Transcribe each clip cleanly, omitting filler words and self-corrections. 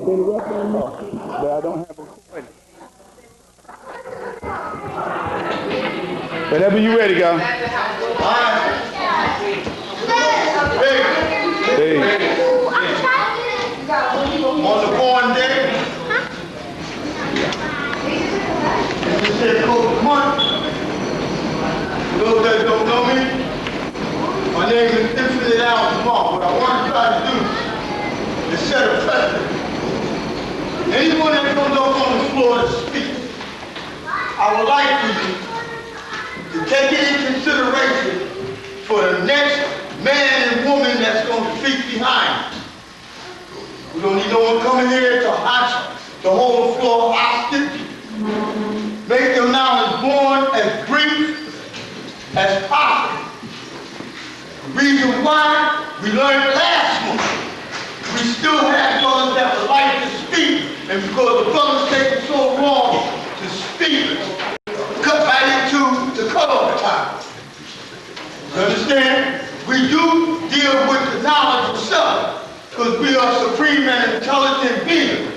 But I don't have a recording. Whenever you're ready, go. Hey. On the born day, it said Coach Month. For those that don't know me, my name is Infinite Al Jamal. What I want to try to do is set a precedent. Anyone that comes up on the floor to speak, I would like for you to take it in consideration for the next man and woman that's going to speak behind you. We don't need no one coming here to hold the floor hostage. Make them now as born as brief as possible. The reason why we learned last month, we still had brothers that would like to speak, and because the brothers taking so long to speak, cut right into the cutoff time. You understand? We do deal with the knowledge of self, because we are supreme and intelligent beings.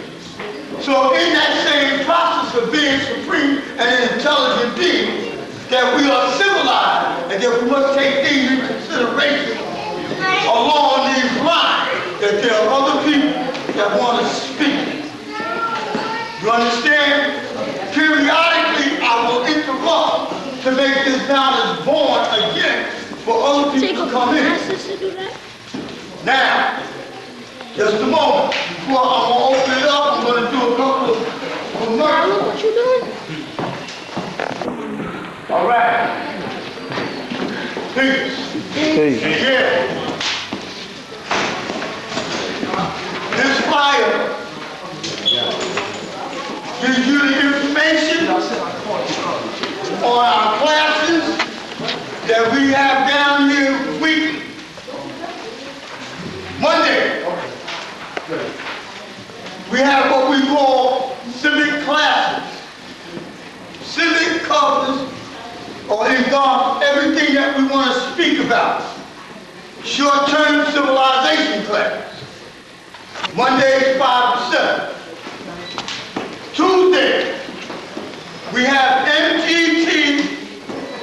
So in that same process of being supreme and an intelligent being, that we are civilized and that we must take things into consideration along these lines, that there are other people that want to speak. You understand? Periodically I will interrupt to make this knowledge born again for other people to come in. Now, just a moment. Before I'm going to open it up, I'm going to do a couple of commercials. What you doing? All right. Peace. Peace. Yeah. This flyer gives you the information on our classes that we have down here weekly. Monday, we have what we call civic classes. Civic covers or engulfs everything that we want to speak about. Short-term civilization class. Monday is 5 to 7. Tuesday, we have MGT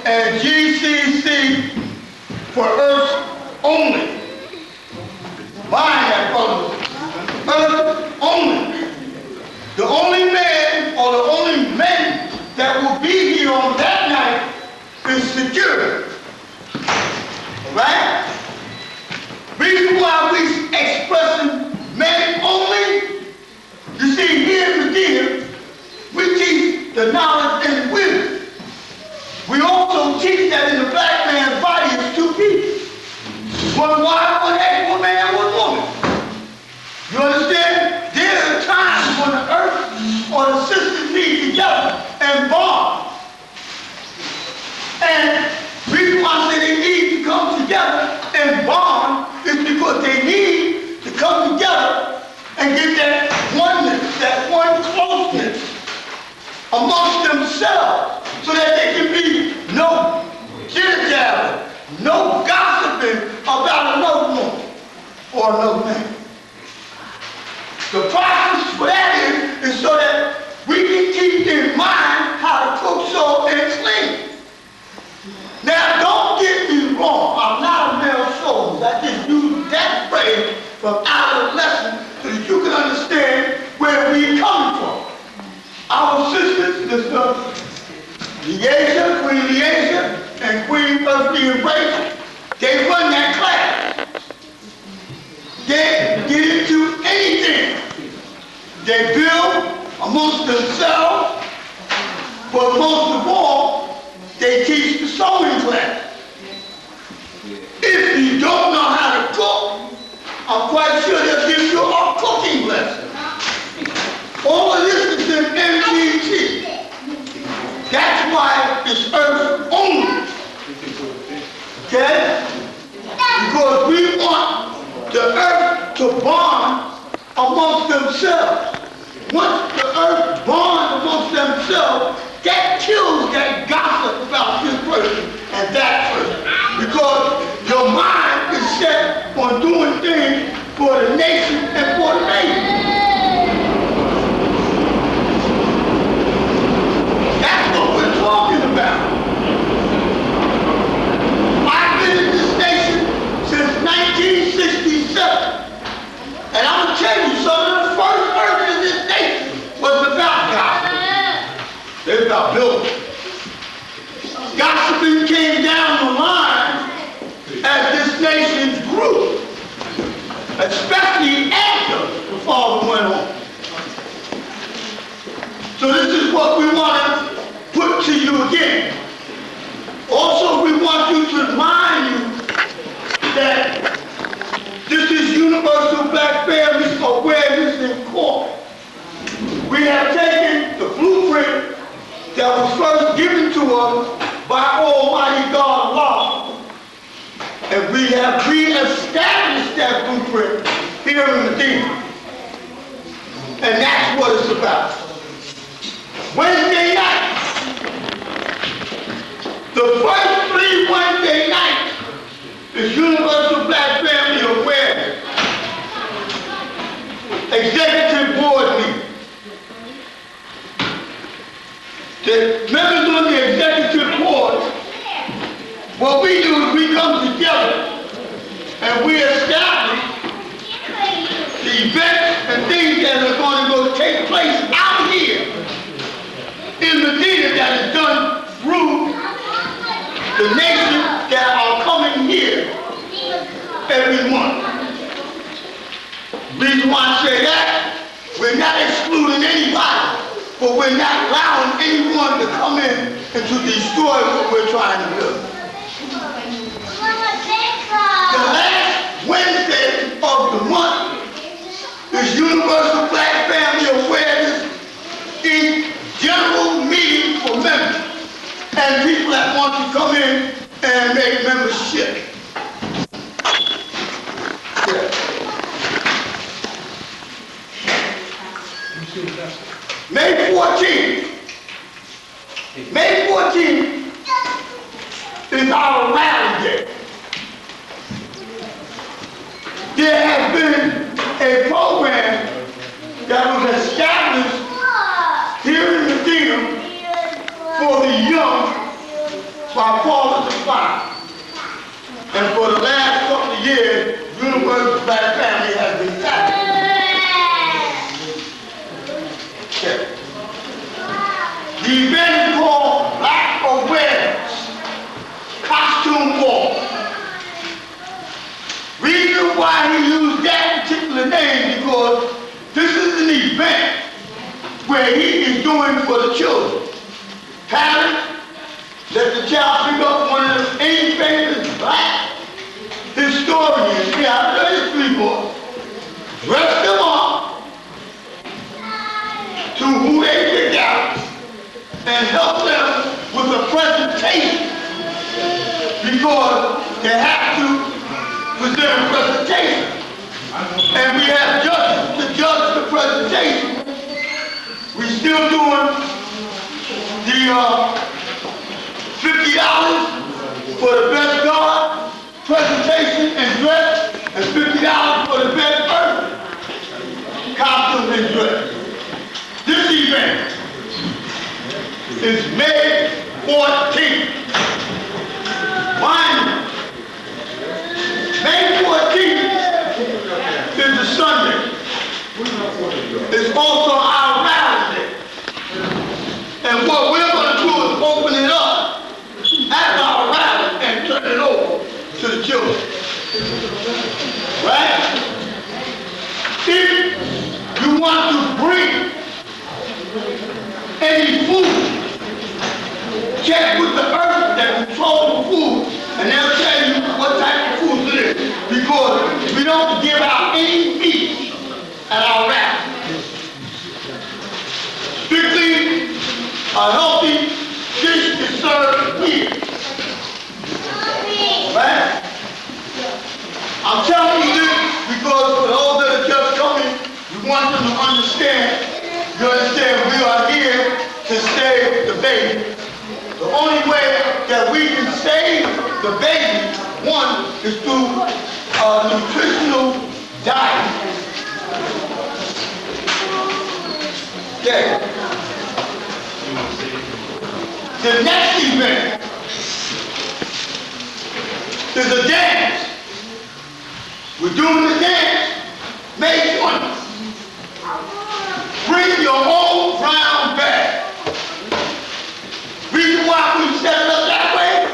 and GCC for Earth only. Mind that, brothers. Earth only. The only man or the only men that will be here on that night is security. Alright? Reason why we expressing men only, you see, here in Medina, we teach the knowledge and wisdom. We also teach that in the black man's body is two people. One wife, one ex, one man, one woman. You understand? There are times when the earth or the sisters meet together and bond. And the reason why I say they need to come together and bond is because they need to come together and get that oneness, that one closeness amongst themselves so that there can be no jitter-jabber, no gossiping about another woman or another man. The process for that is so that we can keep in mind how to cook, sew, and clean. Now, don't get me wrong. I'm not a male chauvinist. I just use that phrase from out of the lesson so that you can understand where we're coming from. Our sisters, Sister Leasia, Queen Leasia, and Queen Thirsty and Rachel, they run that class. They get into anything. They build amongst themselves, but most of all, they teach the sewing class. If you don't know how to cook, I'm quite sure they'll give you a cooking lesson. All of this is in MGT. That's why it's earth only. Okay? Because we want the earth to bond amongst themselves. Once the earth bonds amongst themselves, that kills that gossip about this person and that person. Because your mind is set on doing things for the nation and for the nation. So this is what we want to put to you again. Also, we want you to remind you that this is Universal Black Families Awareness in Court. We have taken the blueprint that was first given to us by Almighty God Allah, and we have re-established that blueprint here in Medina. And that's what it's about. Wednesday night, the first 3 Wednesday nights is Universal Black Family Awareness Executive Board meeting. The members on the executive board, what we do is we come together and we establish the events and things that are going to go take place out here in Medina that is done through the nations that are coming here every month. Reason why I say that, we're not excluding anybody, but we're not allowing anyone to come in and to destroy what we're trying to build. The last Wednesday of the month is Universal Black Family Awareness Inc. General Meeting for members and people that want to come in and make membership. May 14th. May 14th is our rally day. There has been a program that was established here in Medina for the young by Father to Father. And for the last couple of years, Universal Black Family has been active. Okay. The event is called Black Awareness Costume Ball. Reason why he used that particular name because this is an event where he is doing for the children. Parents, let the child pick up one of the any famous black historians, history books, dress them up to who they pick out and help them with a presentation because they have to present a presentation. And we have judges to judge the presentation. We're still doing the $50 for the best guard presentation and dress, and $50 for the best person costume and dress. This event is May 14th. Mind you, May 14th is a Sunday. It's also our rally day. And what we're going to do is open it up at our rally and turn it over to the children. Right? If you want to bring any food, check with the person that controls the food, and they'll tell you what type of food it is. Because we don't give out any meat at our rally. Strictly a healthy dish is served here. Right? I'm telling you this because for those that are just coming, we want them to understand. You understand, we are here to save the baby. The only way that we can save the baby, one, is through a nutritional diet. Okay. The next event is a dance. We're doing the dance May 20th. Bring your own brown bag. Reason why we set it up that way,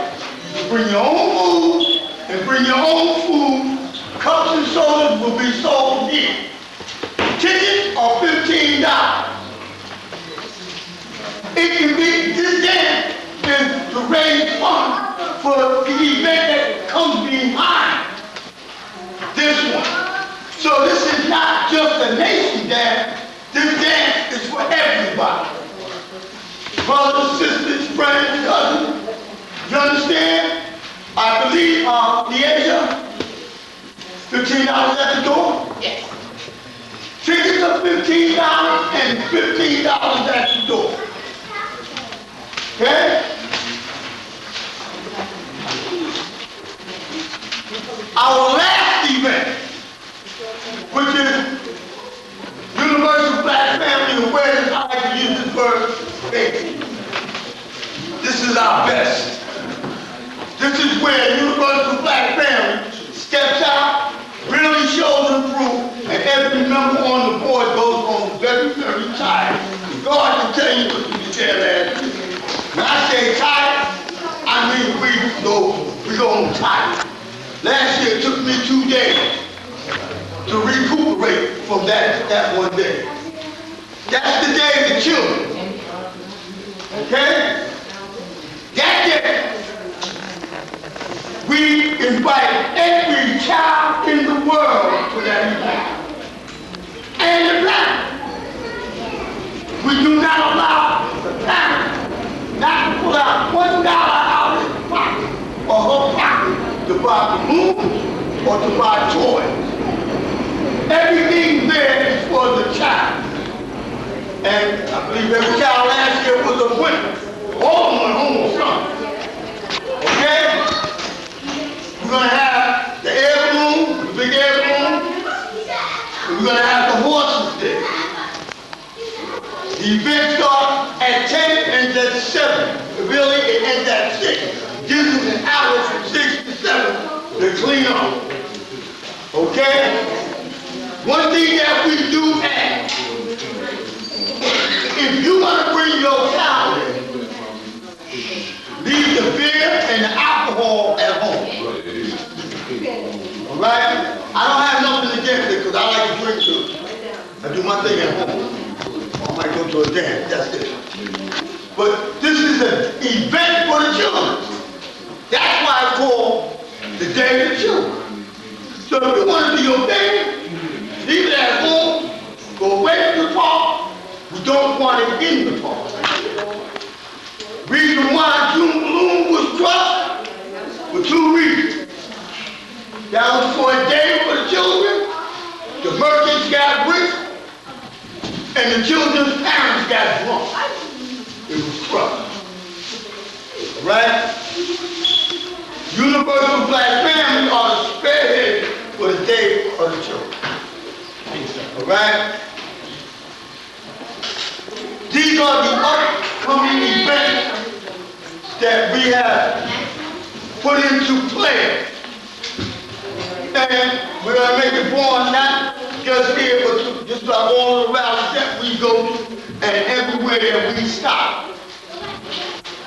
bring your own food and bring your own food. Cups and sodas will be sold here. Tickets are $15. It can be, this dance is to raise funds for the event that comes behind this one. So this is not just a nation dance. This dance is for everybody. Brothers, sisters, friends, cousins. You understand? I believe, Leasia, $15 at the door? Yes. Tickets are $15 and $15 at the door. Okay? Our last event, which is Universal Black Family Awareness, I like to use this word, baby. This is our best. This is where Universal Black Family steps out, really shows them through, and every member on the board goes home very, very tired. God can tell you what you can tell last year. When I say tired, I mean we go home tired. Last year it took me 2 days to recuperate from that one day. That's the day of the children. Okay? That day, we invite every child in the world to that event. And the parents. We do not allow the parents not to pull out $1 out of his pocket or her pocket to buy balloons or to buy toys. Everything there is for the child. And I believe every child last year was a winner. All of them went home with something. Okay? We're going to have the air balloon, the big air balloon. And we're going to have the horses there. The event starts at 10 and ends at 7. Really, it ends at 6. Gives us an hour from 6 to 7 to clean up. Okay? One thing that we do add, if you want to bring your child in, leave the beer and the alcohol at home. All right? I don't have nothing against it because I like to drink too. I do my thing at home. I might go to a dance, that's it. But this is an event for the children. That's why it's called the Day of the Children. So if you want to do your thing, leave it at home, go away from the park. We don't want it in the park. Reason why June Balloon was crushed for 2 reasons. That was for a day for the children, the merchants got rich, and the children's parents got drunk. It was crushed. Right? Universal Black Family are the spearhead for the Day of the Children. All right? These are the upcoming events that we have put into play. And we're going to make it born not just here, but just about all the rallies that we go to and everywhere that we stop.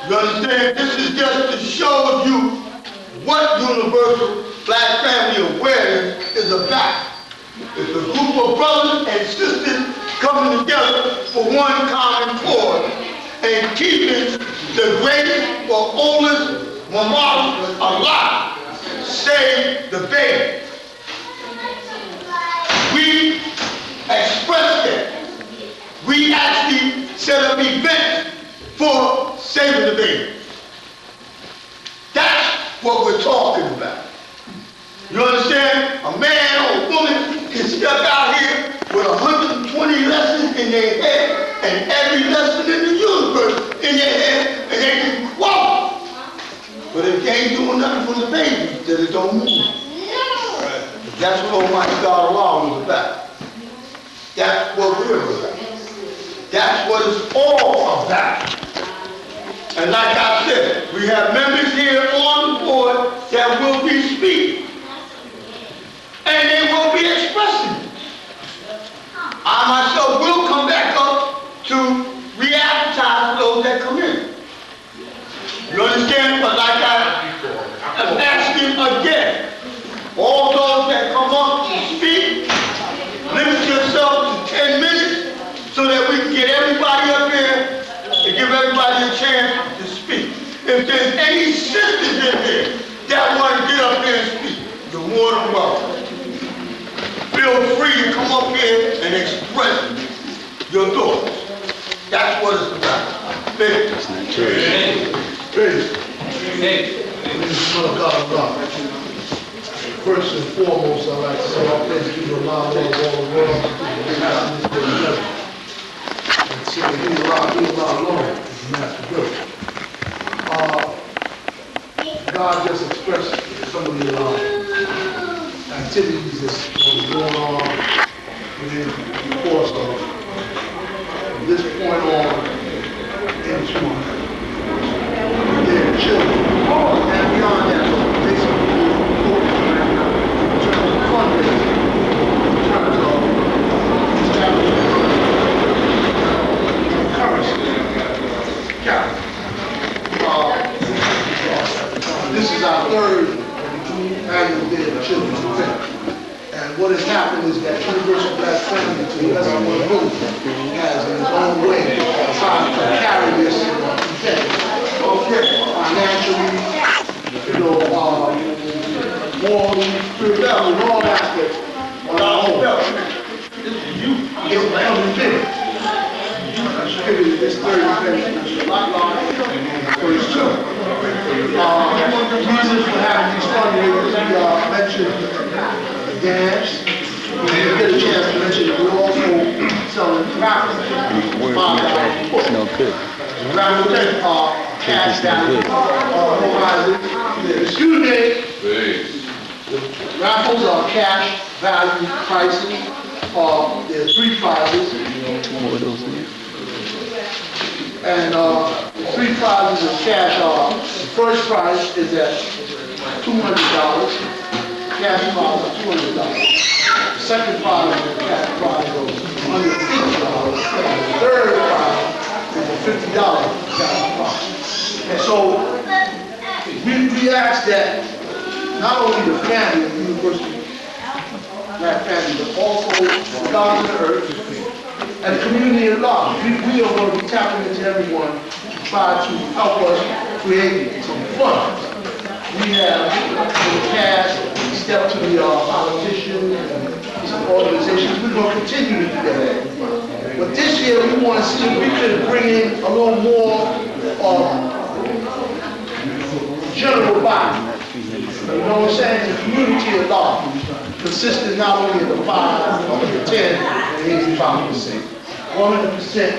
You understand? This is just to show you what Universal Black Family Awareness is about. It's a group of brothers and sisters coming together for one common cause and keeping the greatest or oldest memorial alive. Save the baby. We expressed that. We actually set up events for saving the baby. That's what we're talking about. You understand? A man or a woman can step out here with 120 lessons in their head and every lesson in the universe in their head, and they can quote. But if they ain't doing nothing for the baby, then it don't move. That's what Almighty God Allah is about. That's what we're about. That's what it's all about. And like I said, we have members here on the board that will be speaking. And they will be expressing it. I myself will come back up to re-advertise those that come in. You understand? But like I'm asking again, all those that come up to speak, limit yourself to 10 minutes so that we can get everybody up here and give everybody If there's any sisters in here that want to get up here and speak, you're more than welcome. Feel free to come up here and express your thoughts. That's what it's about. Thank you. First and foremost, I'd like to say all thanks to the Lord of all the world and say He's allowed Lord is master good. God just expressed some of the activities that's going on within the course of from this point on into their children. And beyond that, basically focusing right now in terms of fundraising, in terms of establishing currency, capital. This is our third annual Day of the Children's event. And what has happened is that Universal Black Family, to the best of my ability, has in its own way tried to carry this event financially, morally, spiritually, in all aspects on our own. It's becoming bigger. I should give you this third event, which is a lot larger for its two. Reasons for having these fundraisers, we mentioned the dance. We didn't get a chance to mention that we're also selling raffles. No good. Raffles cash value prizes. Excuse me. Raffles are cash value prices. There's 3 prizes. And 3 prizes of cash are, the first prize is at $200, cash prize of $200. The second prize is a cash prize of $150. The third prize is a $50 cash prize. And so we ask that not only the family of the University Black family, but also the God of the earth, and the community at large. We are going to be tapping into everyone to try to help us create some funds. We have, in the past, stepped to the politicians and some organizations. We're going to continue to do that. But this year, we want to see if we can bring in a little more general body. You know what I'm saying? The community at large, consisting not only of the 5, but the 10, and 85%. 100%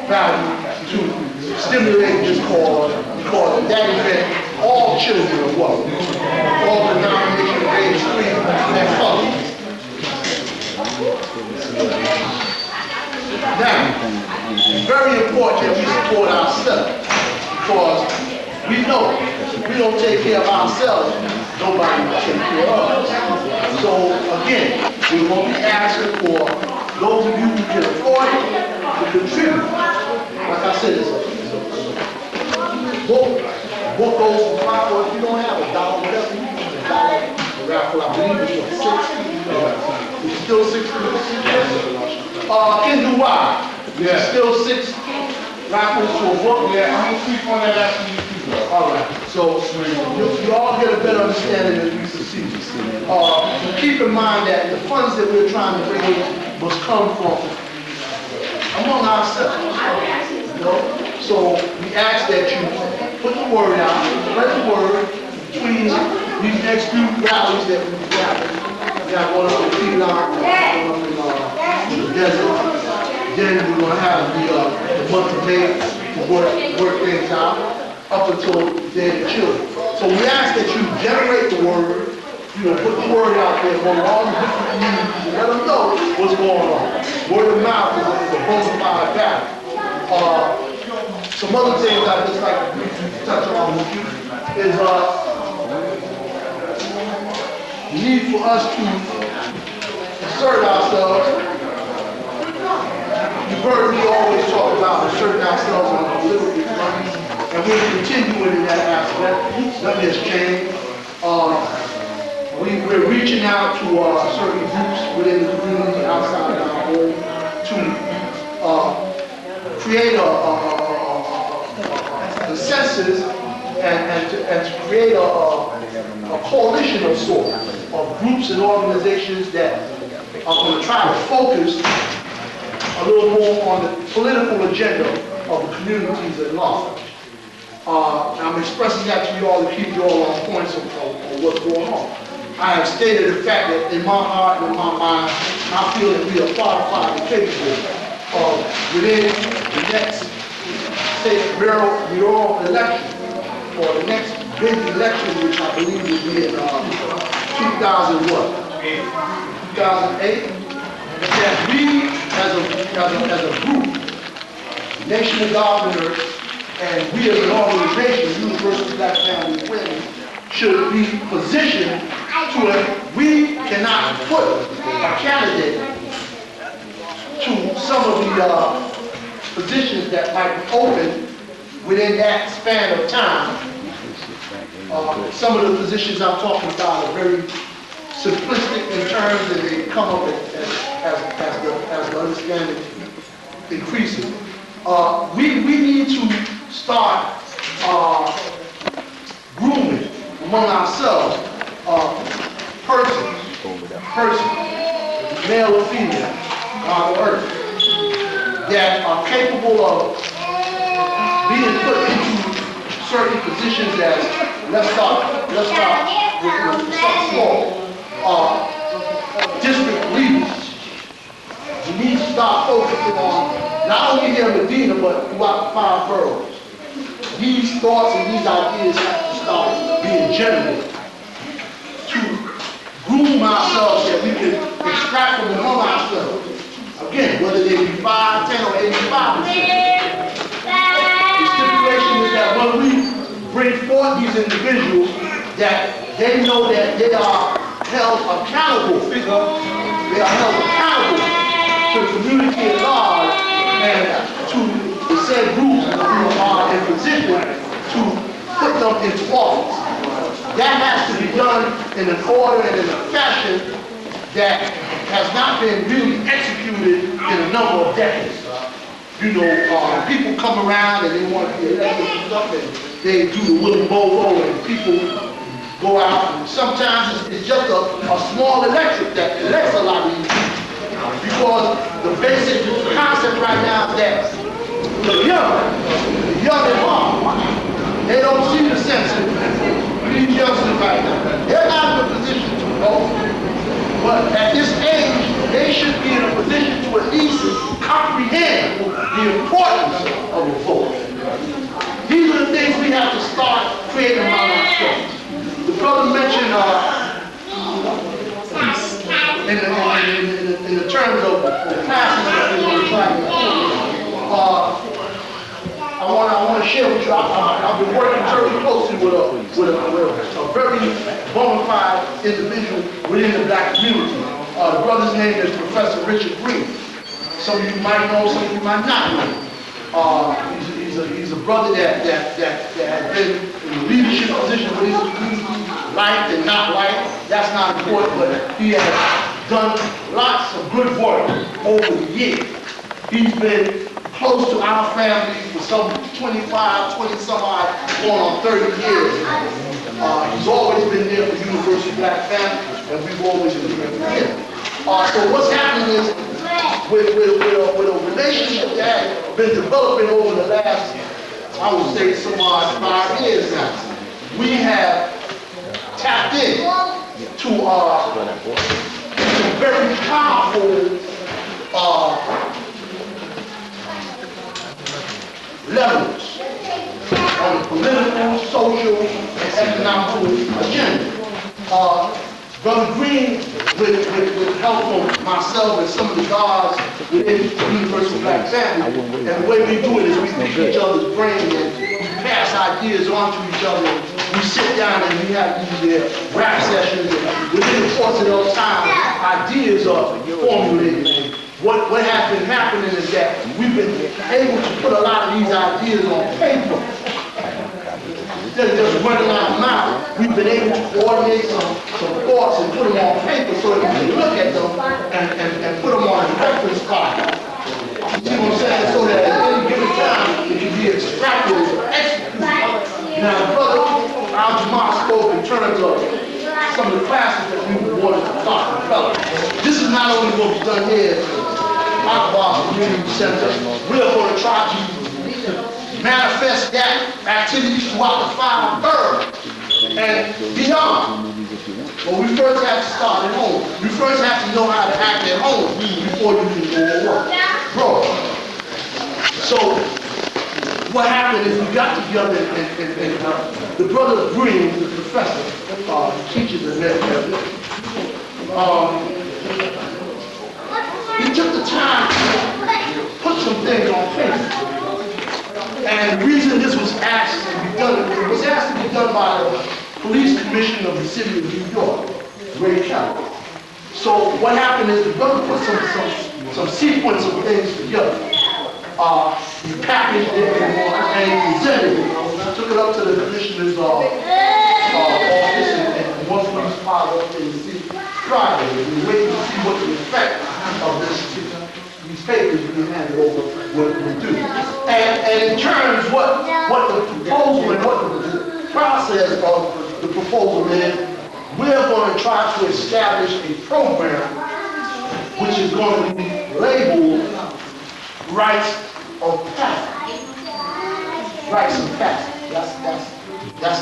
value to stimulate this cause, because at that event, all children are welcome. All denominations, race, creed, and color. Now, it's very important that we support ourselves, because we know if we don't take care of ourselves, nobody will take care of us. So again, we're going to be asking for those of you who can afford it to contribute. Like I said, it's a book. Book goes for $5, or if you don't have $1, whatever you use, $1. The raffle, I believe, is for 60. It's still 60. Kindle Wide. Yeah. It's still 6 raffles to a book. Yeah, I'm going to speak on that after you. All right, so you all get a better understanding as we succeed. Keep in mind that the funds that we're trying to bring in must come from among ourselves. You know? So we ask that you put the word out, spread the word between these next few rallies that we've got. We got one up in Piedmont, one up in the desert. Then we're going to have the month of May to work things out up until the Day of the Children. So we ask that you generate the word, put the word out there among all the different communities and let them know what's going on. Word of mouth is a bona fide battle. Some other things I'd just like to briefly touch on with you is the need for us to assert ourselves. You've heard me always talk about asserting ourselves on the political front. And we're continuing in that aspect. Nothing has changed. We're reaching out to certain groups within the community outside of our home to create a consensus and to create a coalition of sorts of groups and organizations that are going to try to focus a little more on the political agenda of the communities at large. I'm expressing that to you all to keep you all on points of what's going on. I have stated the fact that in my heart and in my mind, I feel that we are qualified and capable of within the next state mayoral election, or the next big election, which I believe will be in 2008, that we as a group, Nation of Governors, and we as an organization, University Black Family Women, should be positioned to where we cannot put a candidate to some of the positions that might be open within that span of time. Some of the positions I'm talking about are very simplistic in terms that they come up as the understanding increases. We need to start grooming among ourselves persons, male or female, on earth, that are capable of being put into certain positions as, let's start with something small, district leaders. We need to start focusing on, not only here in Medina, but throughout the 5 boroughs. These thoughts and these ideas have to start being generated to groom ourselves that we can extract from among ourselves. Again, whether they be 5, 10, or 85%. The stipulation is that when we bring forth these individuals, that they know that they are held accountable. They are held accountable to the community at large and to the said groups who are in position to put them into office. That has to be done in an order and in a fashion that has not been really executed in a number of decades. You know, people come around and they want to be elected and stuff, and they do the Willy Bobo, and people go out, and sometimes it's just a small electorate that elects a lot of these people. Because the basic concept right now is that the young at heart, they don't see the sense of these youngsters right now. They're not in a position to vote. But at this age, they should be in a position to at least comprehend the importance of a vote. These are the things we have to start creating among ourselves. The brother mentioned in the terms of the classes that we're going to try to do. I want to share with you, I've been working very closely with a very bona fide individual within the black community. The brother's name is Professor Richard Green. Some of you might know, some of you might not know. He's a brother that has been in a leadership position within the community, liked and not liked. That's not important, but he has done lots of good work over the years. He's been close to our family for some 20 some odd, going on 30 years. He's always been there for University Black Family, and we've always been there for him. So what's happening is, with a relationship that has been developing over the last, I would say, some odd 5 years now, we have tapped in to very powerful levels on the political, social, and economic agenda. Brother Green, with help from myself and some of the guards within the University Black Family, and the way we do it is we pick each other's brain and we pass ideas on to each other. We sit down and we have these rap sessions, and within the course of those time, ideas are formulated. What has been happening is that we've been able to put a lot of these ideas on paper. Instead of just running out of mouth, we've been able to coordinate some thoughts and put them on paper so that we can look at them and put them on a reference card. You see what I'm saying? So that at any given time, it can be extracted and executed. Now, the brother some of the classes that we wanted to start to develop. This is not only what we've done here at Akbar Community Center, we're going to try to manifest that activities throughout the 5 boroughs and beyond. But we first have to start at home. You first have to know how to act at home before you can go to work. Bro. So, what happened is we got together and the brother Green, the professor, teaches at MEDINA, he took the time to put some things on paper. And the reason this was asked to be done, it was asked to be done by the Police Commission of the City of New York, Ray County. So what happened is the brother put some sequence of things together. He packaged it and he presented it. Took it up to the commissioner's office and one police piled up in the city Friday. We were waiting to see what the effect of these papers being handed over would do. And in terms what the proposal and what the process of the proposal is, we're going to try to establish a program which is going to be labeled rights of passage. Rights of passage. That's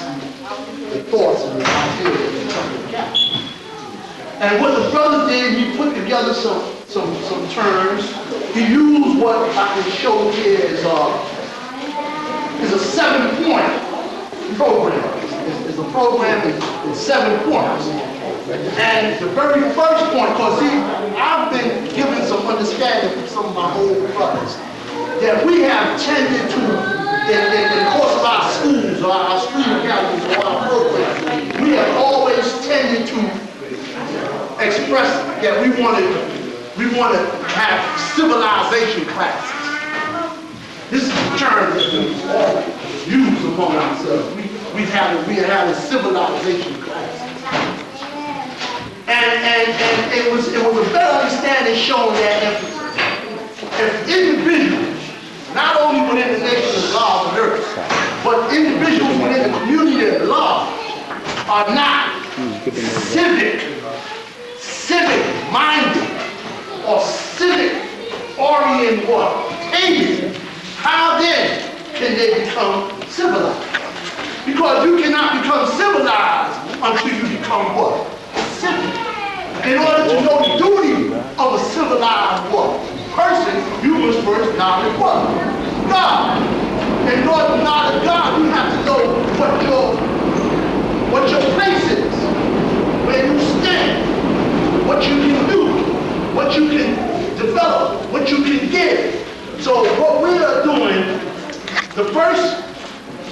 the thoughts and the ideas in terms of passage. And what the brother did, he put together some terms. He used what I can show here is a 7-point program. It's a program in 7 points. And the very first point, because I've been given some understanding from some of my old brothers, that we have tended to, in the course of our schools, or our street academies, or our programs, we have always tended to express that we want to have civilization classes. This is the term that we use among ourselves. We had a civilization class. And it was a better understanding showing that if individuals, not only within the nation of laws and earth, but individuals within the community at large are not civic-minded or civic-oriented or aided, how then can they become civilized? Because you cannot become civilized until you become what? Civic. In order to know the duty of a civilized person, you must first acknowledge what? God. In order to acknowledge God, you have to know what your place is, where you stand, what you can do, what you can develop, what you can give. So what we are doing, the first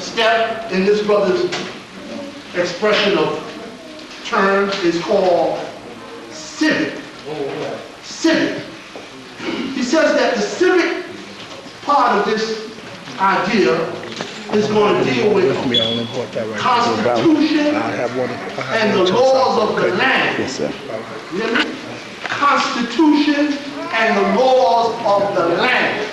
step in this brother's expression of terms is called civic. Civic. He says that the civic part of this idea is going to deal with Constitution and the laws of the land. Yes, sir. Constitution and the laws of the land.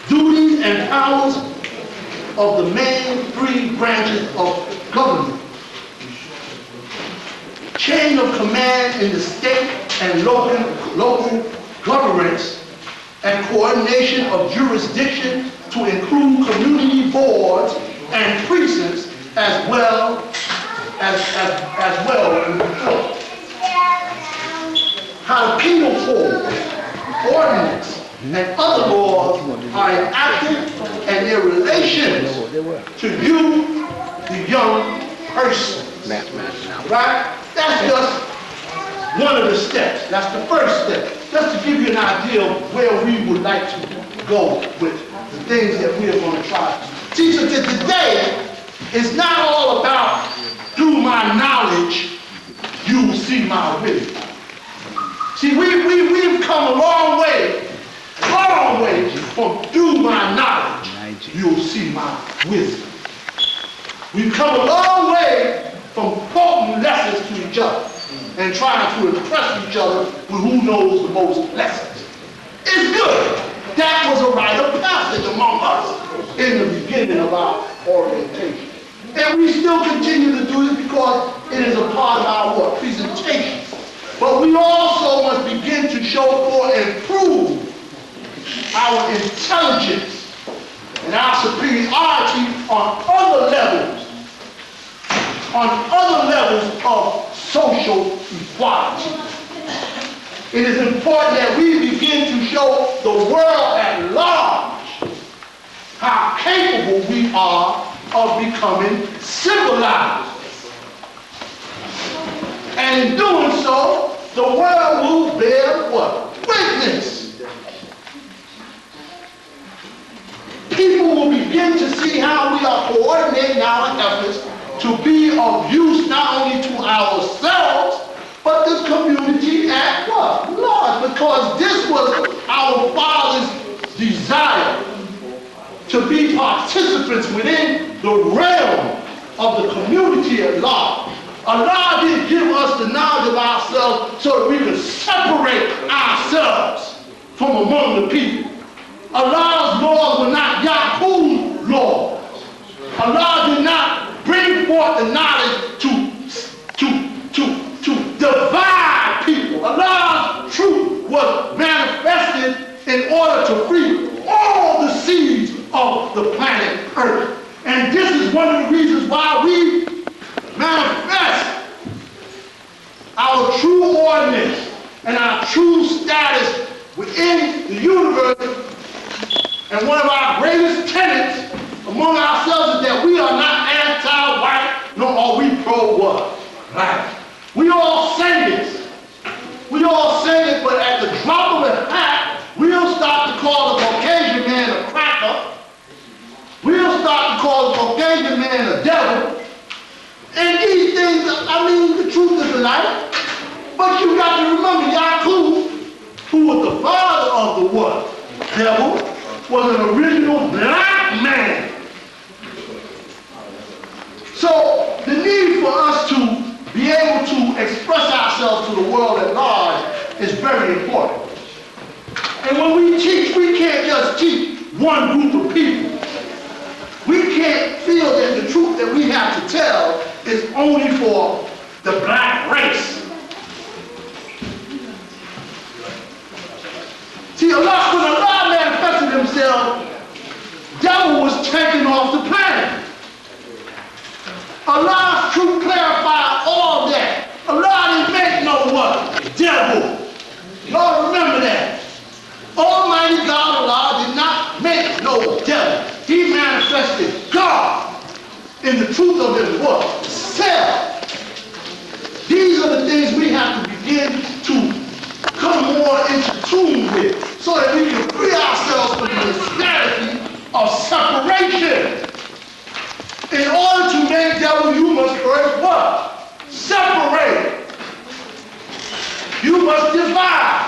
Duties and powers of the main 3 branches of government. Chain of command in the state and local governments, and coordination of jurisdiction to include community boards and precincts as well in the court. How the penal code, ordinance, and other laws are enacted and their relations to you, the young person. Right? That's just one of the steps. That's the first step. Just to give you an idea of where we would like to go with the things that we are going to try. See, so today is not all about through my knowledge you will see my wisdom. See, we've come a long way from through my knowledge you'll see my wisdom. We've come a long way from quoting lessons to each other and trying to impress each other with who knows the most lessons. It's good. That was a rite of passage among us in the beginning of our orientation. And we still continue to do it because it is a part of our what? Presentation. But we also must begin to show forth and prove our intelligence and our superiority on other levels of social equality. It is important that we begin to show the world at large how capable we are of becoming civilized. And in doing so, the world will bear what? Witness. People will begin to see how we are coordinating our efforts to be of use not only to ourselves, but the community at what? Large. Because this was our Father's desire, to be participants within the realm of the community at large. Allah didn't give us the knowledge of ourselves so that we could separate ourselves from among the people. Allah's laws were not Yahoo's laws. Allah did not bring forth the knowledge to divide people. Allah's truth was manifested in order to free all the seeds of the planet Earth. And this is one of the reasons why we manifest our true ordinance and our true status within the universe. And one of our greatest tenets among ourselves is that we are not anti-white, nor are we pro-what? Black. We all say this. We all say it, but at the drop of a hat, we'll start to call the Caucasian man a cracker. We'll start to call the Caucasian man a devil. And these things, I mean, the truth is a lie. But you got to remember, Yaqub, who was the father of the what? Devil, was an original black man. So the need for us to be able to express ourselves to the world at large is very important. And when we teach, we can't just teach one group of people. We can't feel that the truth that we have to tell is only for the black race. See, Allah, when Allah manifested himself, devil was taken off the planet. Allah's truth clarified all that. Allah didn't make no what? Devil. Y'all remember that. Almighty God, Allah, did not make no devil. He manifested God in the truth of his word. Self. These are the things we have to begin to come more into tune with so that we can free ourselves from the insanity of separation. In order to make devil, you must first what? Separate. You must divide.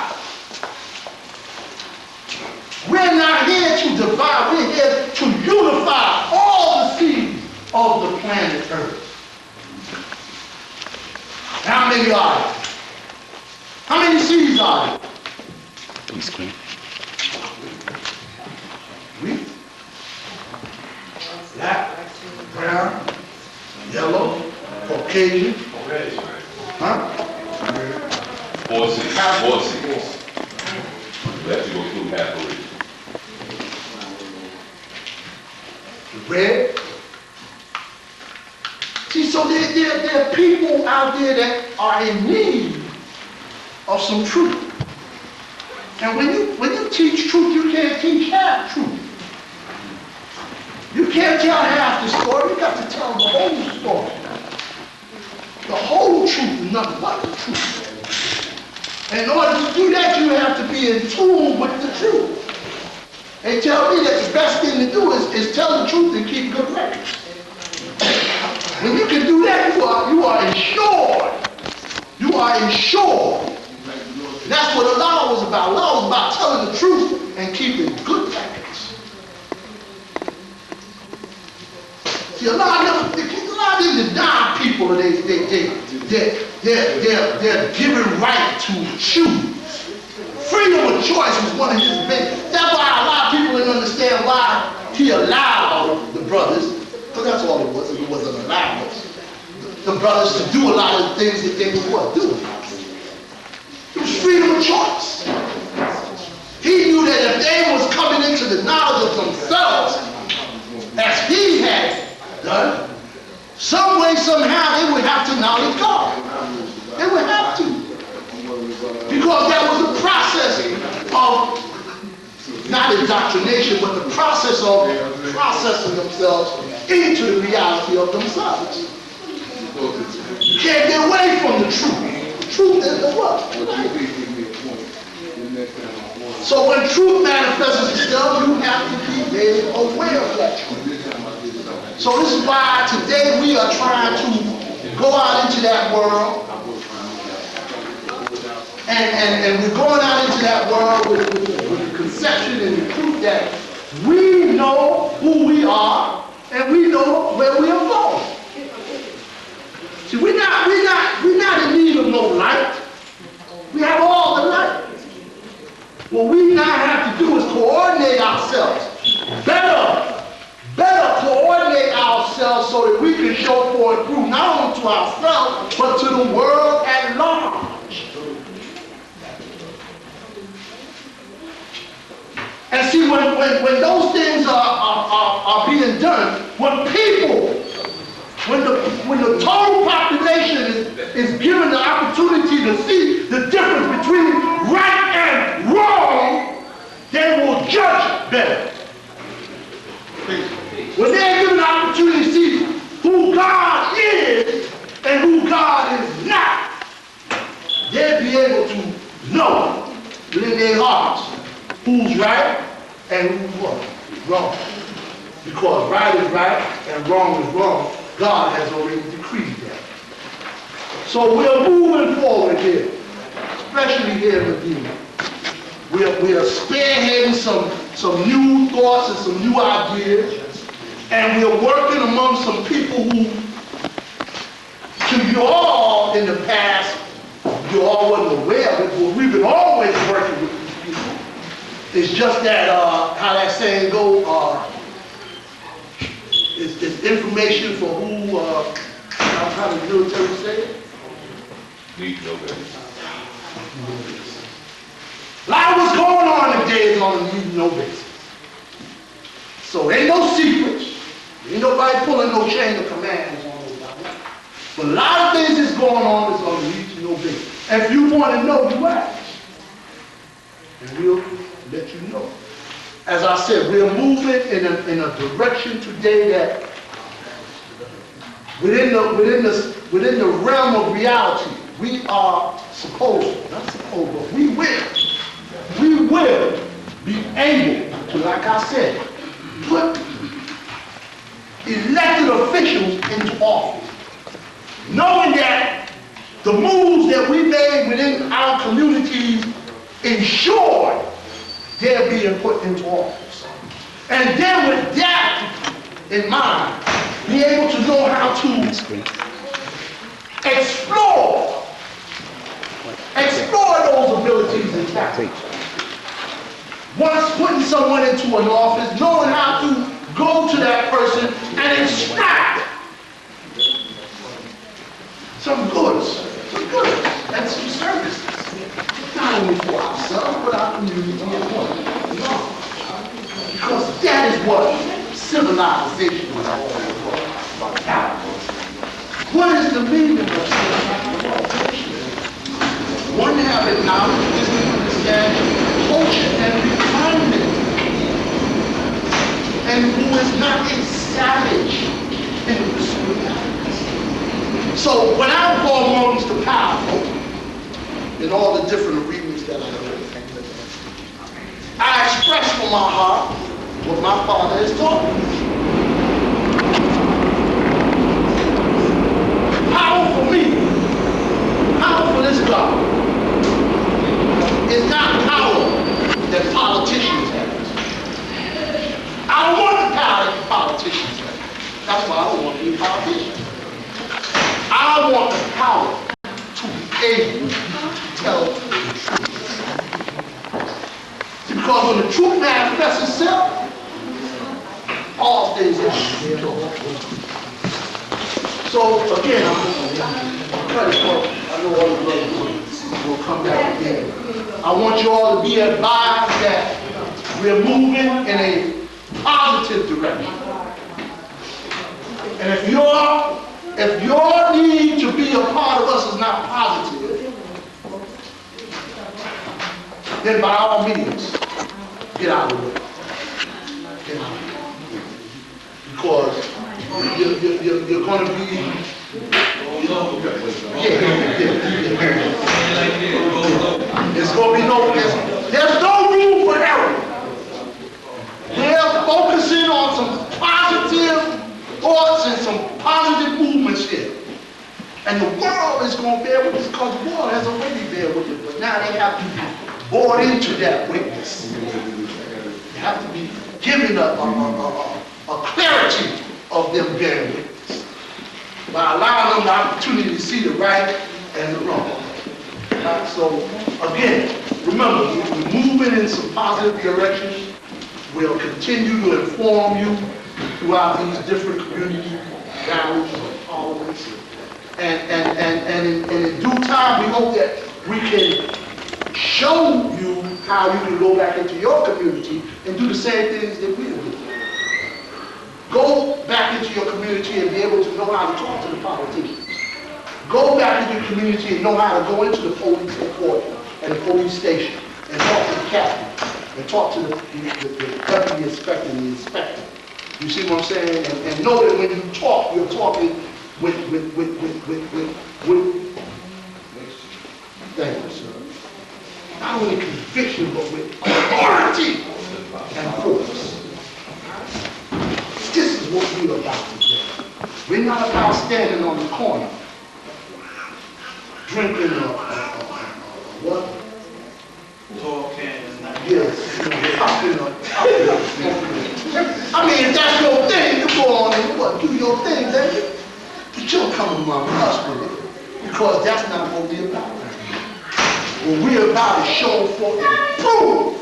We're not here to divide. We're here to unify all the seeds of the planet Earth. How many are there? How many seeds are there? Please, Queen. Three. Black, brown, yellow, Caucasian. Huh? 4 seats. 4 seats. Let you go through half of it. Red. See, so there are people out there that are in need of some truth. And when you teach truth, you can't teach half truth. You can't tell half the story, you got to tell the whole story. The whole truth and nothing but the truth. And in order to do that, you have to be in tune with the truth. They tell me that the best thing to do is tell the truth and keep good records. When you can do that, you are insured. You are insured. That's what Allah was about. Allah was about telling the truth and keeping good records. See, Allah didn't deny people their given right to choose. Freedom of choice was one of his big. That's why a lot of people didn't understand why he allowed the brothers. Because Because that's all it was. It was an allowance. The brothers to do a lot of things that they were doing. It was freedom of choice. He knew that if they was coming into the knowledge of themselves, as he had done, some way, somehow, they would have to knowledge God. They would have to. Because that was the process of, not indoctrination, but the process of processing themselves into the reality of themselves. You can't get away from the truth. The truth is the what? So when truth manifests itself, you have to be made aware of that truth. So this is why today we are trying to go out into that world. And we're going out into that world with the conception and the truth that we know who we are and we know where we are going. See, we're not in need of no light. We have all the light. What we now have to do is coordinate ourselves. Better coordinate ourselves so that we can show forth proof not only to ourselves, but to the world at large. And see, when those things are being done, when the total population is given the opportunity to see the difference between right and wrong, they will judge better. When they're given the opportunity to see who God is and who God is not, they'll be able to know within their hearts who's right and who's wrong. Because right is right and wrong is wrong. God has already decreed that. So we're moving forward here, especially here in Medina. We are spearheading some new thoughts and some new ideas, and we're working among some people who, to you all in the past, you all wasn't aware of it, but we've been always working with these people. It's just that, how that saying go, it's information for who, how the military say it? Need to know better. A lot of what's going on today is on a need to know basis. So ain't no secrets. Ain't nobody pulling no chain of commands on nobody. But a lot of things that's going on is on a need to know basis. And if you want to know, you ask. And we'll let you know. As I said, we're moving in a direction today that within the realm of reality, we are not supposed, but we will be able to, like I said, put elected officials into office, knowing that the moves that we made within our communities ensured they're being put into office. And then with that in mind, be able to know how to explore those abilities and talents. Once putting someone into an office, knowing how to go to that person and extract some goods and some services. Not only for ourselves, but our community as well. Because that is what civilization is all about. What is the meaning of civilization? One having knowledge, wisdom, understanding, culture, and refinement, and who is not a savage in the pursuit of happiness. So when I go amongst the powerful, in all the different arenas that I know, I express from my heart what my Father has taught me. Power for me, power for this God, is not power that politicians have. I don't want the power that politicians have. That's why I don't want to be a politician. I want the power to be able to tell the truth. See, because when the truth manifests itself, all things happen. So again, I'm cut it short. I know all the brothers will come back again. I want you all to be advised that we're moving in a positive direction. And if your need to be a part of us is not positive, then by all means, get out of the way. Get out of the way. Because you're going to be, there's going to be there's no room for error. We're focusing on some positive thoughts and some positive movements here. And the world is going to bear witness because the world has already bear witness, but now they have to be bought into that witness. They have to be given a clarity of them bearing witness by allowing them the opportunity to see the right and the wrong. Right? So again, remember, we're moving in some positive directions. We'll continue to inform you throughout these different community values and policies. And in due time, we hope that we can show you how you can go back into your community and do the same things that we do. Go back into your community and be able to know how to talk to the politicians. Go back into your community and know how to go into the police headquarters and the police station and talk to the captain and talk to the deputy inspector and the inspector. You see what I'm saying? And know that when you talk, you're talking with thank you, sir. Not only conviction, but with authority and force. This is what we're about today. We're not about standing on the corner, drinking what? Yes. I mean, if that's your thing, you go on and what? Do your thing, baby. But you don't come among us with it, because that's not what we're about. What we're about is show forth and prove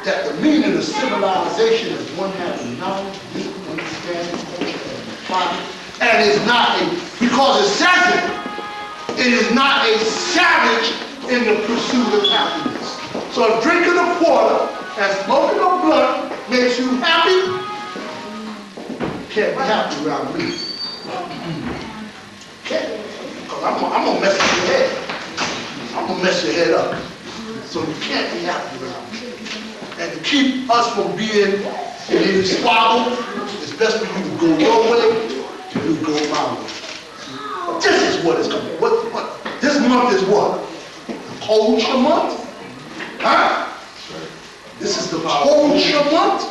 that the meaning of civilization is one having knowledge, wisdom, understanding, culture, and refinement, and is not because it says it is not a savage in the pursuit of happiness. So if drinking a quarter and smoking a blunt makes you happy, you can't be happy around me. Can't. Because I'm going to mess with your head. I'm going to mess your head up. So you can't be happy around me. And to keep us from being in any squabble, it's best for you to go your way and you go my way. But this is what is coming. What? This month is what? Culture month? Huh? This is the culture month.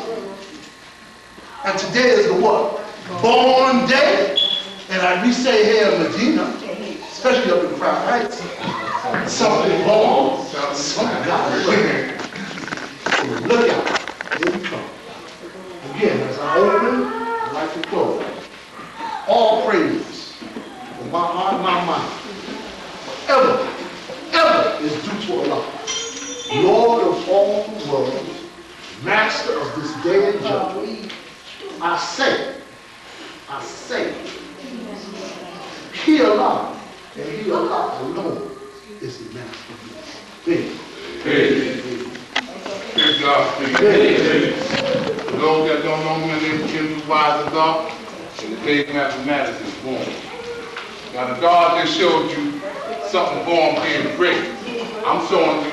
And today is the what? Born day. And like we say here in Medina, especially up in Crown Heights, something born, something got to look out. Here we come. Again, as I open, I like to close. All praise from my heart and my mind. Ever is due to Allah, Lord of all the world, Master of this day and judgment. I say, He Allah, and He Allah alone is the Master of this. Praise God, please. For those that don't know me, my name is Jim Wise of God, and the day mathematics is born. Now the God just showed you something born being great. I'm showing you,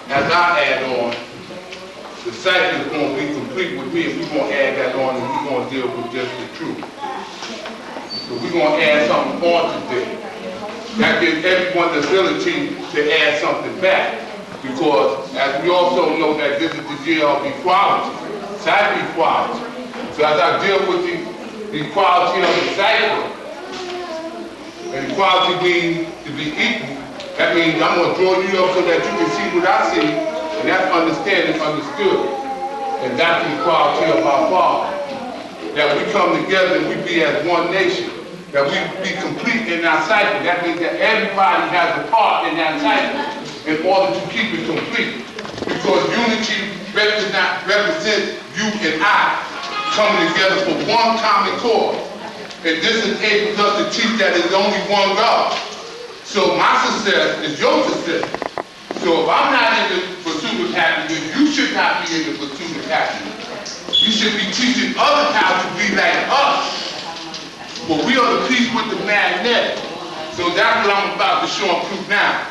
as I add on, the cycle is going to be complete with me, and we're going to add that on, and we're going to deal with just the truth. So we're going to add something on today. That gives everyone the ability to add something back. Because as we also know that this is the year of equality, cycle equality. So as I deal with the equality of the cycle, and equality means to be equal, that means I'm going to draw you up so that you can see what I see, and that's understanding understood. And that's the equality of our Father. That we come together and we be as one nation. That we be complete in our cycle. That means that everybody has a part in that cycle in order to keep it complete. Because unity represents you and I coming together for one common cause. And this enables us to teach that there's only one God. So my success is your success. So if I'm not in the pursuit of happiness, you should not be in the pursuit of happiness. You should be teaching others how to be like us. But we are the piece with the magnet. So that's what I'm about to show and prove now.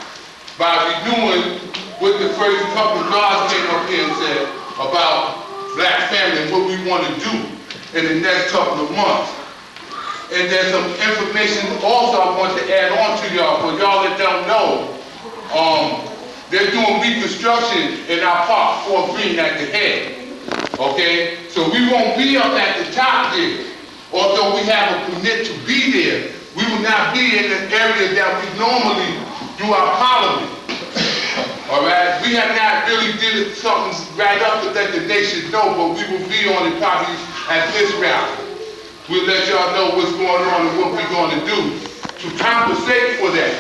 By renewing what the first couple of guards came up here and said about black family and what we want to do in the next couple of months. And there's some information also I want to add on to y'all, for y'all that don't know. They're doing reconstruction in our park, Fort Greene at the head. Okay? So we won't be up at the top there. Although we have a permit to be there, we will not be in the area that we normally do our parliament. All right? We have not really did something right up to let the nation know, but we will be on it probably at this rally. We'll let y'all know what's going on and what we're going to do to compensate for that.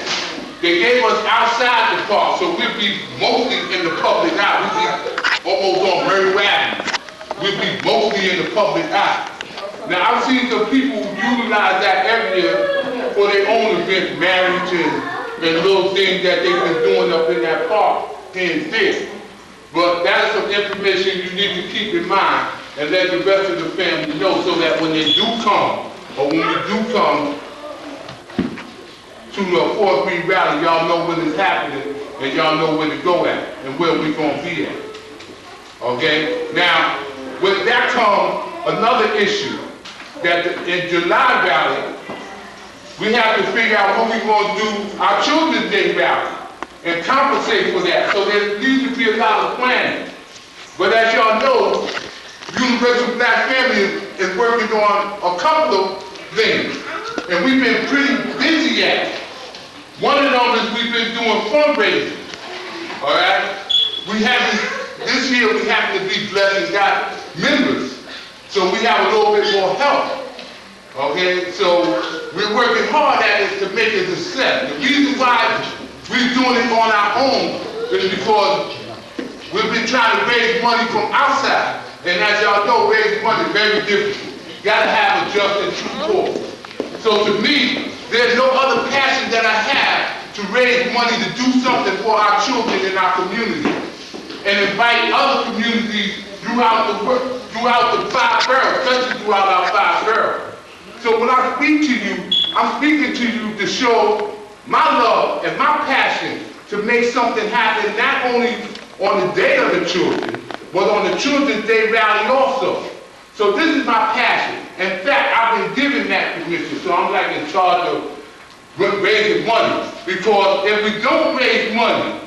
They gave us outside the park, so we'll be mostly in the public eye. We'll be almost on Murray Avenue. We'll be mostly in the public eye. Now, I've seen some people utilize that area for their own events, marriages, and little things that they've been doing up in that park here and there. But that's some information you need to keep in mind and let the rest of the family know, so that when they do come, or when we do come to the 4th Street rally, y'all know when it's happening and y'all know where to go at and where we're going to be at. Okay? Now, with that comes another issue, that in July rally, we have to figure out what we're going to do our Children's Day rally and compensate for that. So there needs to be a lot of planning. But as y'all know, Universal Black Family is working on a couple of things, and we've been pretty busy at it. One of them is we've been doing fundraising. All right? We have this year we happen to be blessed and got members, so we have a little bit more help. Okay? So we're working hard at it to make it a success. The reason why we're doing it on our own is because we've been trying to raise money from outside. And as y'all know, raising money is very difficult. You gotta have a just and true cause. So to me, there's no other passion that I have to raise money to do something for our children in our community. And invite other communities throughout the 5 boroughs, especially throughout our 5 boroughs. So when I speak to you, I'm speaking to you to show my love and my passion to make something happen, not only on the day of the children, but on the Children's Day rally also. So this is my passion. In fact, I've been given that permission, so I'm like in charge of raising money. Because if we don't raise money,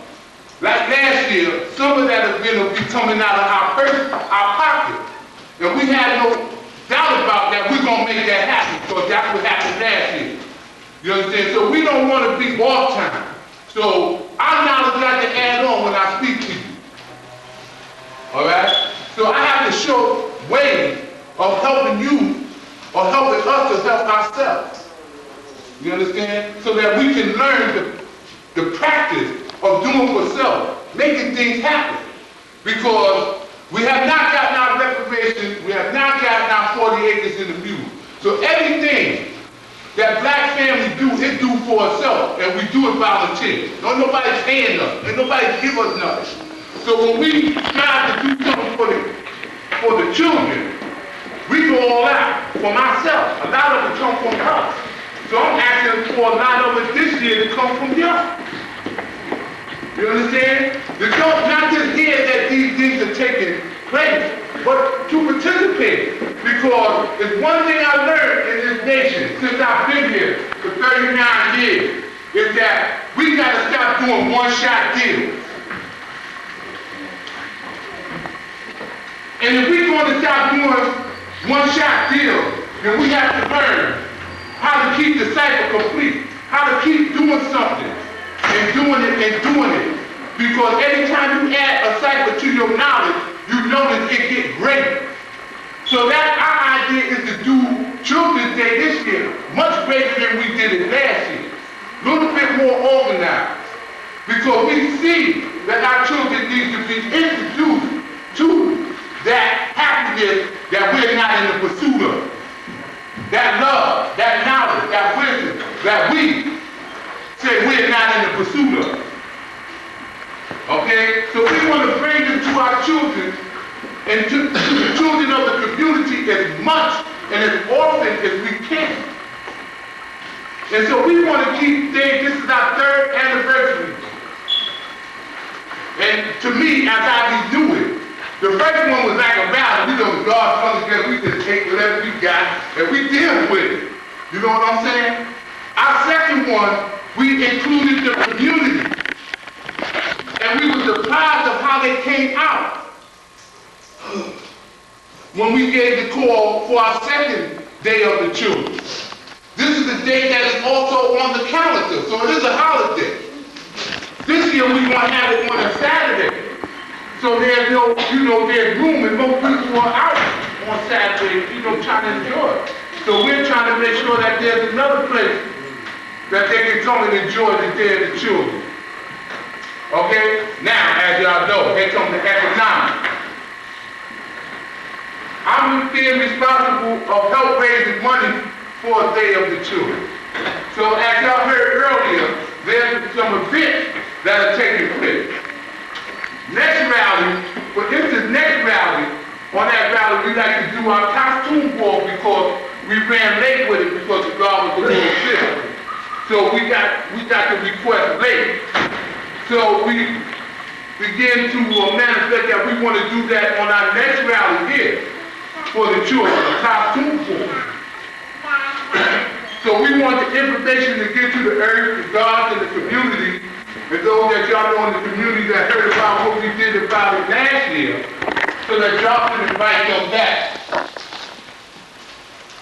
like last year, some of that will be coming out of our pocket. And we have no doubt about that. We're going to make that happen, because that's what happened last year. You understand? So we don't want to be off time. So I'm not allowed to add on when I speak to you. All right? So I have to show ways of helping you or helping us to help ourselves. You understand? So that we can learn the practice of doing for self, making things happen. Because we have not gotten our reparations, we have not gotten our 40 acres in the mule. So everything that black families do, it do for itself, and we do it volunteer. Don't nobody paying us, and nobody give us nothing. So when we try to do something for the children, we go all out. For myself, a lot of it come from us. So I'm asking for a lot of it this year to come from y'all. You understand? Not just here that these things are taking place, but to participate. Because it's one thing I learned in this nation since I've been here for 39 years, is that we got to stop doing one-shot deals. And if we're going to stop doing one-shot deals, then we have to learn how to keep the cycle complete, how to keep doing something, and doing it and doing it. Because every time you add a cycle to your knowledge, you notice it gets greater. So that our idea is to do Children's Day this year much greater than we did it last year. A little bit more organized. Because we see that our children need to be introduced to that happiness So we want to bring them to our children and to the children of the community as much and as often as we can. And so we want to keep saying this is our 3rd anniversary. And to me, as I renew it, the first one was like a battle. We know God comes together, we just take whatever we got and we deal with it. You know what I'm saying? Our second one, we included the community. And we were surprised of how they came out when we gave the call for our second Day of the Children. This is a day that is also on the calendar, so it is a holiday. This year we're going to have it on a Saturday. So there's no, there's room, and most people are out on Saturday, trying to enjoy it. So we're trying to make sure that there's another place that they can come and enjoy the Day of the Children. Okay? Now, as y'all know, here comes the economics. I'm being responsible of help raising money for a Day of the Children. So as y'all heard earlier, there's some events that are taking place. Next rally, for instance, on that rally, we like to do our costume ball because we ran late with it because the guard was a little sick. So we got the request late. So we begin to manifest that we want to do that on our next rally here for the children, the costume ball. So we want the information to get to the earth, the gods, and the community. And those that y'all know in the community that heard about what we did about it last year, so that y'all can invite them back.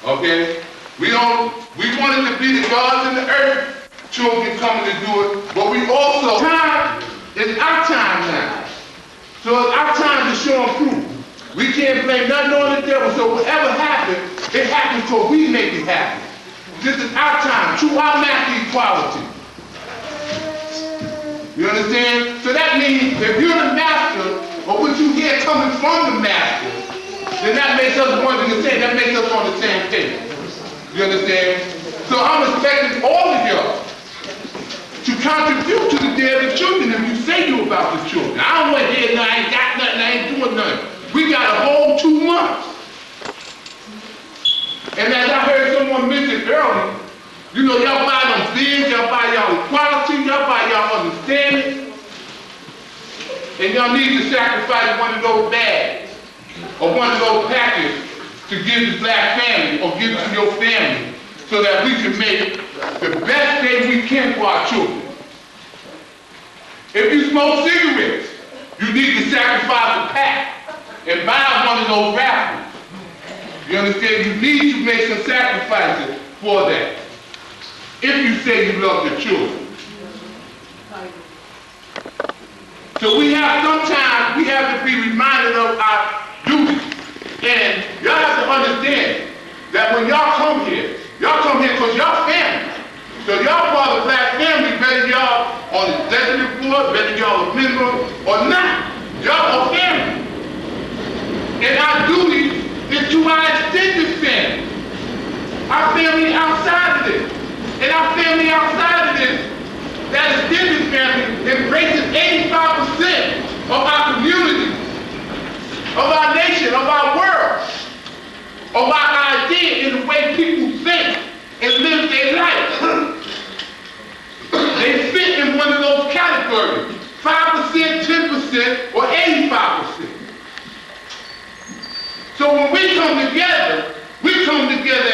Okay? We wanted to be the gods in the earth, children coming to do it, but we also, time is our time now. So it's our time to show them proof. We can't blame nothing on the devil, so whatever happens, it happens because we make it happen. This is our time, true our master equality. You understand? So that means if you're the master, or what you hear coming from the master, then that makes us one and the same. That makes us on the same page. You understand? So I'm expecting all of y'all to contribute to the Day of the Children if you say you about the children. I don't want to hear, no, I ain't got nothing, I ain't doing nothing. We got a whole 2 months. And as I heard someone mention earlier, y'all buy them things, y'all buy y'all equality, y'all buy y'all understanding, and y'all need to sacrifice one of those bags or one of those packets to give the black family or give to your family so that we can make the best day we can for our children. If you smoke cigarettes, you need to sacrifice a pack and buy one of those wrappers. You understand? You need to make some sacrifices for that. If you say you love the children. So sometimes we have to be reminded of our duty. And y'all have to understand that when y'all come here because y'all family. So y'all part of the black family, whether y'all on the executive board, whether y'all a member or not, y'all are family. And our duty is to our extended family. Our family outside of this. And our family outside of this, that extended family embraces 85% of our community, of our nation, of our world, of our idea in the way people think and live their life. They fit in one of those categories, 5%, 10%, or 85%. So when we come together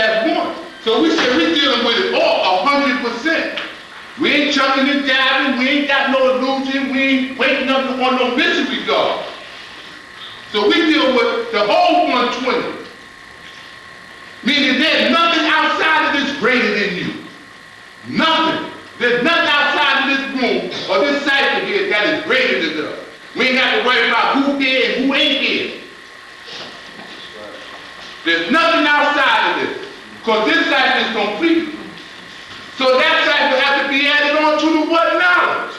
as one. So we say we're dealing with it all 100%. We ain't chucking and diving, we ain't got no illusion, we ain't waiting up on no mystery God. So we deal with the whole 120. Meaning there's nothing outside of this greater than you. Nothing. There's nothing outside of this room or this cycle here that is greater than us. We ain't have to worry about who here and who ain't here. There's nothing outside of this. Because this cycle is complete. So that cycle has to be added on to the what knowledge?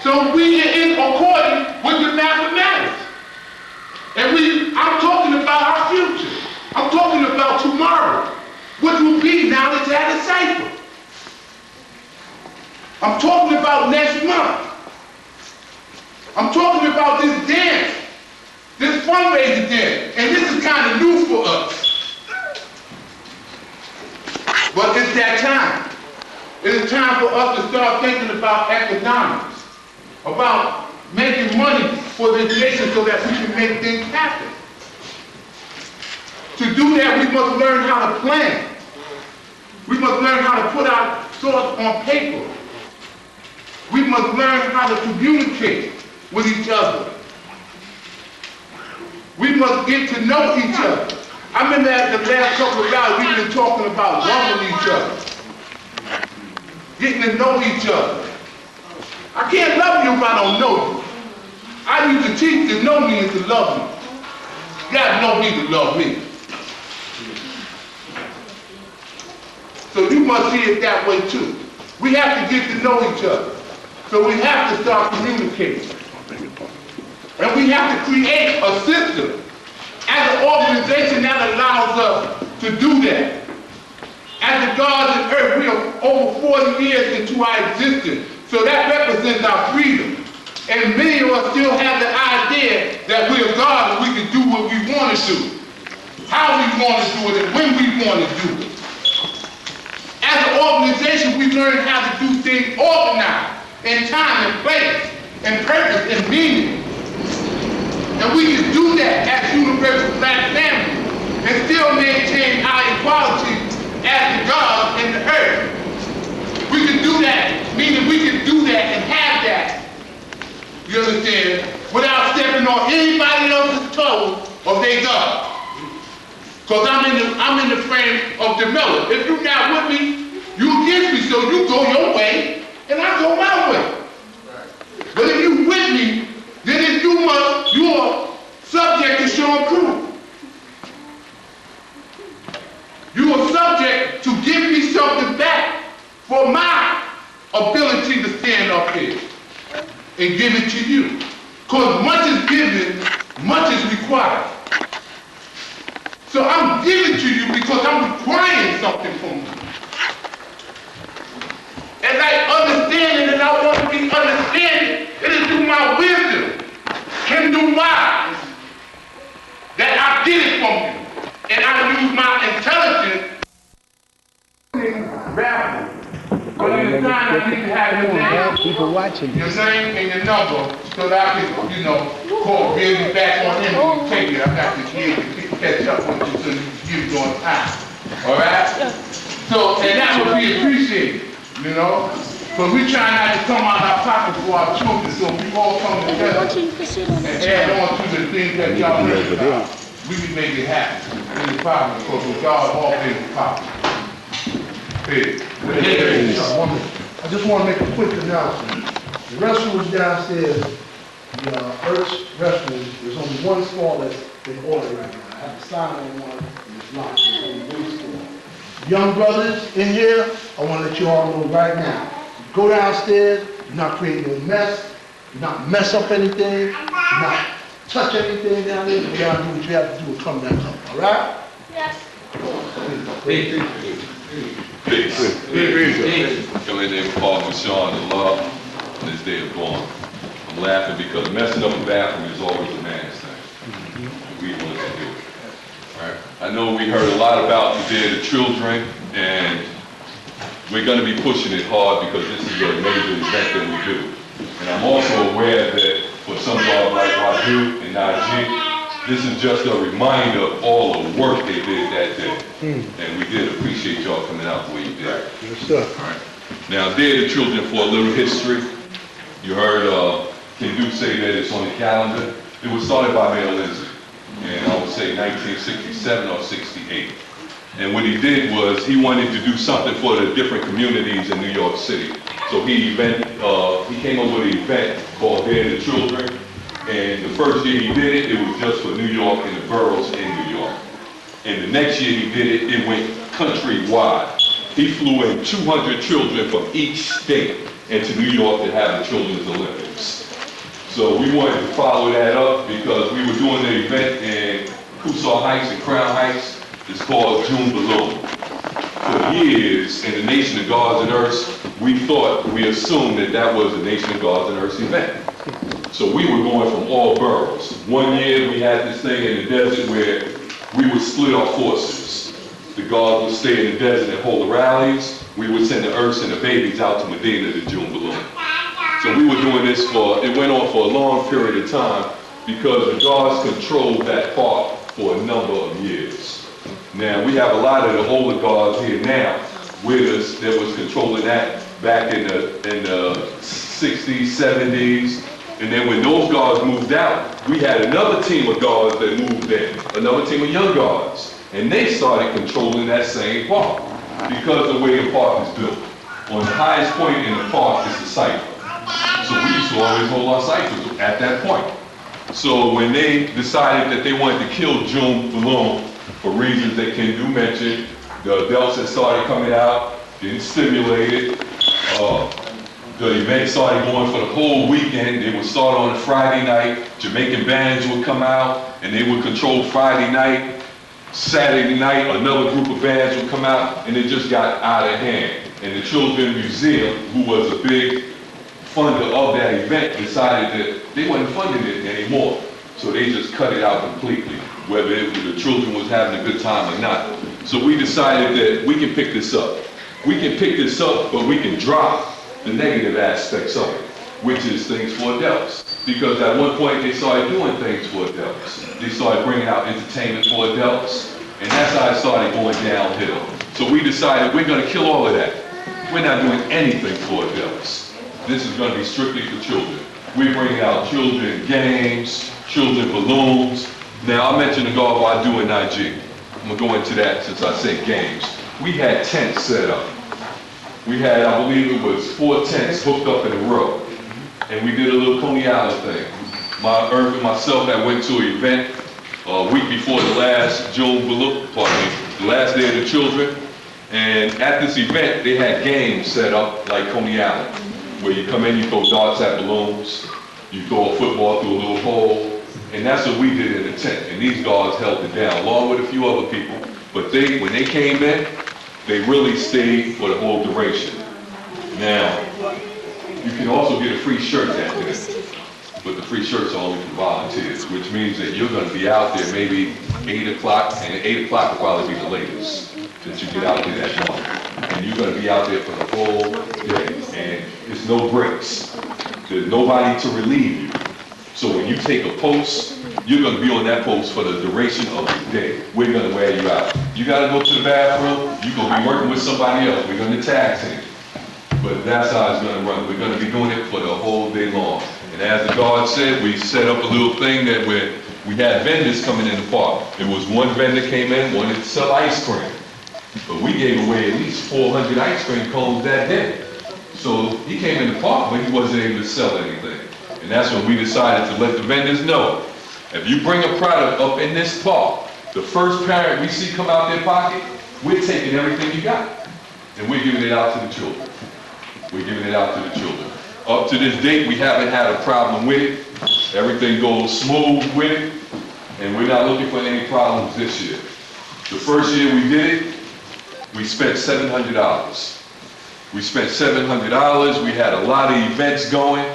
So we are in according with the mathematics. And I'm talking about our future. I'm talking about tomorrow, which will be knowledge at a cycle. I'm talking about next month. I'm talking about this dance, this fundraiser dance, and this is kind of new for us. But it's that time. It is time for us to start thinking about economics, about making money for this nation so that we can make things happen. To do that, we must learn how to plan. We must learn how to put our thoughts on paper. We must learn how to communicate with each other. We must get to know each other. I remember at the last couple of hours we've been talking about loving each other. Getting to know each other. I can't love you if I don't know you. I used to teach to know me is to love me. You gotta know me to love me. So you must see it that way too. We have to get to know each other. So we have to start communicating. And we have to create a system as an organization that allows us to do that. As the gods of earth, we are over 40 years into our existence. So that represents our freedom. And many of us still have the idea that we are God and we can do what we want to do. How we want to do it and when we want to do it. As an organization, we learn how to do things organized, in time and place, and purpose and meaning. And we can do that as universal black families and still maintain our equality as the gods in the earth. We can do that, meaning we can do that and have that, you understand, without stepping on anybody else's toes of their God. Because I'm in the frame of development. If you're not with me, you against me, so you go your way and I go my way. But if you with me, then if you are subject to show and prove. You are subject to give me something back for my ability to stand up here and give it to you. Because much is given, much is required. So I'm giving to you because I'm requiring something from you. As I understand it and I want to be understanding, it is through my wisdom and through wise that I get it from you. And I use my intelligence rapidly. But in the time I need to have your name, People watching. your name and your number so that I can, call Billy back on him and take it. I got this year to catch up with you so you can give it on time. All right? So, and that would be appreciated, But we try not to come out of our pockets for our children, so we all come together and add on to the things that y'all heard about. We can make it happen in the pocket, because with God, all things are possible. I just want to make a quick announcement. The restrooms downstairs, the Ertz restroom, there's only one stall that's in order right now. I have a sign on one, and it's locked. There's only one stall. Young brothers in here, I want to let you all know right now. Go downstairs, do not create no mess, do not mess up anything, do not touch anything down there. You gotta do what you have to do and come back up, all right? Yes. Peace. Come in there and call Sean to love on this day of born. I'm laughing because messing up the bathroom is always a man's thing. And we want to do it. All right. I know we heard a lot about the Day of the Children, and we're going to be pushing it hard because this is a major event that we do. And I'm also aware that for some of y'all like Raju and Najee, this is just a reminder of all the work they did that day. And we did appreciate y'all coming out the way you did. Yes, sir. All right. Now, Day of the Children, for a little history, you heard Ken Duke say that it's on the calendar. It was started by Mayor Lindsay, and I would say 1967 or 68. And what he did was he wanted to do something for the different communities in New York City. So he came up with an event called Day of the Children. And the first year he did it, it was just for New York and the boroughs in New York. And the next year he did it, it went countrywide. He flew in 200 children from each state into New York to have the Children's Olympics. So we wanted to follow that up because we were doing the event in Cusar Heights and Crown Heights. It's called June Balloon. For years, in the Nation of Gods and Earths, we assumed that was the Nation of Gods and Earth's event. So we were going from all boroughs. One year we had this thing in the desert where we would split our forces. The gods would stay in the desert and hold the rallies. We would send the Earths and the babies out to Medina to June balloon. So we were doing this it went on for a long period of time because the gods controlled that part for a number of years. Now, we have a lot of the older gods here now with us that was controlling that back in the 60s, 70s. And then when those gods moved out, we had another team of gods that moved in, another team of young gods. And they started controlling that same park because of the way the park is built. On the highest point in the park is the cipher. So we used to always hold our ciphers at that point. So when they decided that they wanted to kill June balloon for reasons that Ken do mention, the adults that started coming out, getting stimulated, the event started going for the whole weekend. They would start on a Friday night. Jamaican bands would come out and they would control Friday night. Saturday night, another group of bands would come out and it just got out of hand. And the Children's Museum, who was a big funder of that event, decided that they wasn't funding it anymore. So they just cut it out completely, whether the children was having a good time or not. So we decided that we can pick this up. We can pick this up, but we can drop the negative aspects of it, which is things for adults. Because at one point they started doing things for adults. They started bringing out entertainment for adults, and that's how it started going downhill. So we decided we're gonna kill all of that. We're not doing anything for adults. This is gonna be strictly for children. We're bringing out children games, children balloons. Now I mentioned the God what I do in IG. I'm gonna go into that since I said games. We had tents set up. We had, I believe it was 4 tents hooked up in a row. And we did a little Coney Island thing. Irv and myself had went to an event a week before the last June balloon party, the last day of the children. And at this event, they had games set up like Coney Island, where you come in, you throw darts at balloons, you throw a football through a little hole, and that's what we did in the tent. And these guards held it down, along with a few other people. But when they came in, they really stayed for the whole duration. Now, you can also get a free shirt that day, but the free shirts are only for volunteers, which means that you're going to be out there maybe 8 o'clock, and 8 o'clock will probably be the latest that you get out there that morning. And you're going to be out there for the whole day, and there's no breaks. There's nobody to relieve you. So when you take a post, you're going to be on that post for the duration of the day. We're going to wear you out. You got to go to the bathroom, you're going to be working with somebody else. We're going to tag team. But that's how it's going to run. We're going to be doing it for the whole day long. And as the guard said, we set up a little thing that we had vendors coming in the park. There was one vendor came in, wanted to sell ice cream. But we gave away at least 400 ice cream cones that day. So he came in the park, but he wasn't able to sell anything. And that's when we decided to let the vendors know, if you bring a product up in this park, the first parent we see come out their pocket, we're taking everything you got. And we're giving it out to the children. We're giving it out to the children. Up to this date, we haven't had a problem with it. Everything goes smooth with it. And we're not looking for any problems this year. The first year we did it, we spent $700. We spent $700. We had a lot of events going.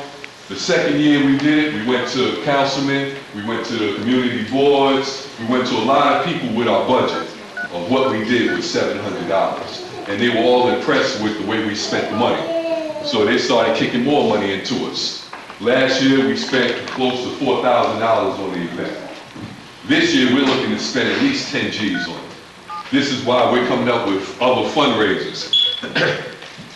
The second year we did it, we went to councilmen, we went to the community boards, we went to a lot of people with our budget of what we did with $700. And they were all impressed with the way we spent the money. So they started kicking more money into us. Last year we spent close to $4,000 on the event. This year we're looking to spend at least 10 G's on it. This is why we're coming up with other fundraisers.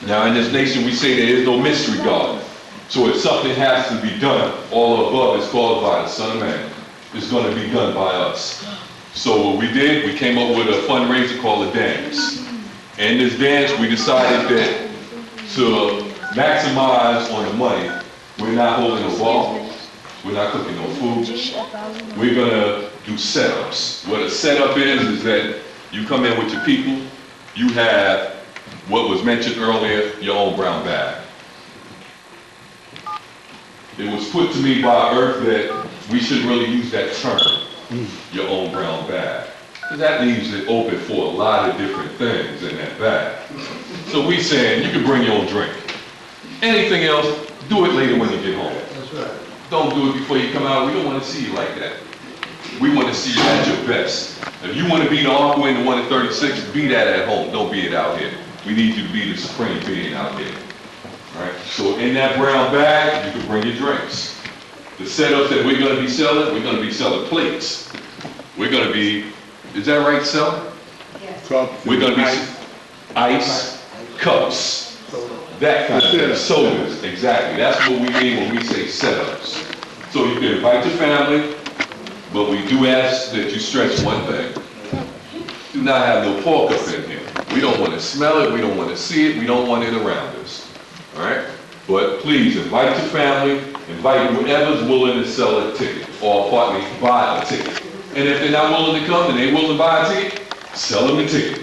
Now in this nation we say there is no mystery God. So if something has to be done, all above is called by the Son of Man. It's going to be done by us. So what we did, we came up with a fundraiser called a dance. And this dance, we decided that to maximize on the money, we're not holding a ball, we're not cooking no food, we're going to do setups. What a setup is that you come in with your people, you have what was mentioned earlier, your own brown bag. It was put to me by Earth that we should really use that term, your own brown bag. Because that leaves it open for a lot of different things in that bag. So we saying you can bring your own drink. Anything else, do it later when you get home. That's right. Don't do it before you come out. We don't want to see you like that. We want to see you at your best. If you want to be the uncle in the 1 at 36, be that at home. Don't be it out here. We need you to be the supreme being out here. All right? So in that brown bag, you can bring your drinks. The setups that we're going to be selling plates. We're going to be, is that right, Sel? We're going to be ice, cups, that kind of thing. Sodas, exactly. That's what we mean when we say setups. So you can invite your family, but we do ask that you stretch one thing. Do not have no pork up in here. We don't want to smell it, we don't want to see it, we don't want it around us. All right? But please invite your family, invite whoever's willing to sell a ticket, or pardon me, buy a ticket. And if they're not willing to come and they're willing to buy a ticket, sell them the ticket.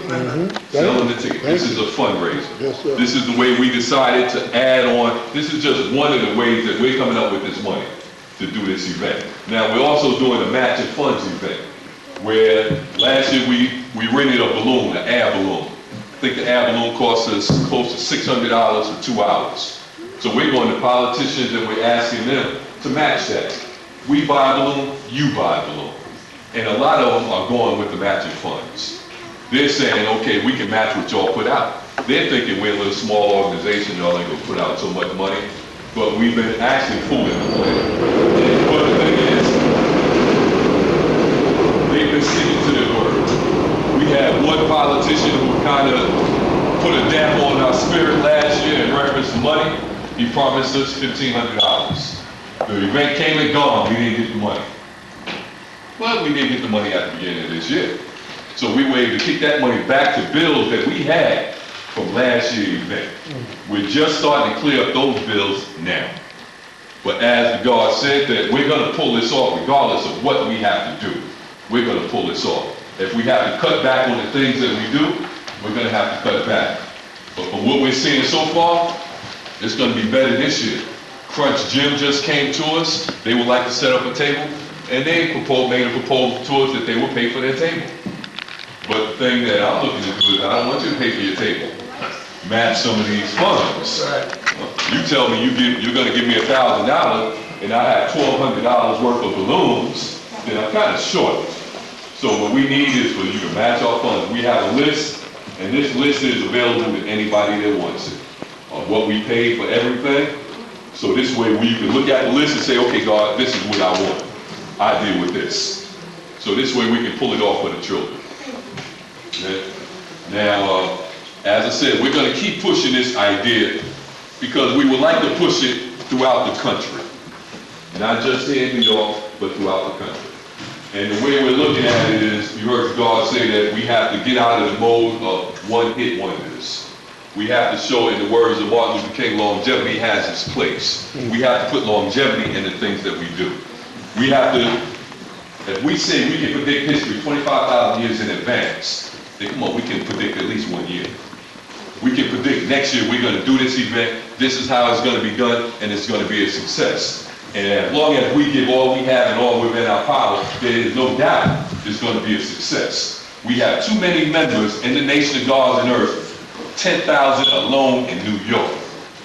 Sell them the ticket. This is a fundraiser. Yes, sir. This is the way we decided to add on. This is just one of the ways that we're coming up with this money to do this event. Now, we're also doing a matching funds event, where last year we rented a balloon, an air balloon. I think the air balloon cost us close to $600 for 2 hours. So we're going to politicians and we're asking them to match that. We buy a balloon, you buy a balloon. And a lot of them are going with the matching funds. They're saying, okay, we can match what y'all put out. They're thinking we're a little small organization, y'all ain't gonna put out so much money. But we've been actually fooling the plan. And but the thing is, they've been sticking to their word. We had one politician who kind of put a damper on our spirit last year in reference to money. He promised us $1,500. The event came and gone, we didn't get the money. But we did get the money at the beginning of this year. So we were able to kick that money back to bills that we had from last year's event. We're just starting to clear up those bills now. But as the God said that we're going to pull this off regardless of what we have to do. We're going to pull this off. If we have to cut back on the things that we do, we're going to have to cut back. But from what we're seeing so far, it's going to be better this year. Crunch Gym just came to us. They would like to set up a table. And they made a proposal to us that they will pay for their table. But the thing that I'm looking to do is I don't want you to pay for your table. Match some of these funds. You tell me you're going to give me $1,000 and I have $1,200 worth of balloons, then I'm kind of short. So what we need is for you to match our funds. We have a list, and this list is available to anybody that wants it. Of what we paid for everything. So this way you can look at the list and say, okay, God, this is what I want. I deal with this. So this way we can pull it off for the children. Okay? Now, as I said, we're going to keep pushing this idea because we would like to push it throughout the country. Not just here in New York, but throughout the country. And the way we're looking at it is, you heard God say that we have to get out of the mode of one-hit wonders. We have to show, in the words of Martin Luther King, longevity has its place. We have to put longevity in the things that we do. We have to, if we say we can predict history 25,000 years in advance, then come on, we can predict at least 1 year. We can predict next year we're going to do this event, this is how it's going to be done, and it's going to be a success. And as long as we give all we have and all within our power, there is no doubt it's going to be a success. We have too many members in the nation of God and earth, 10,000 alone in New York,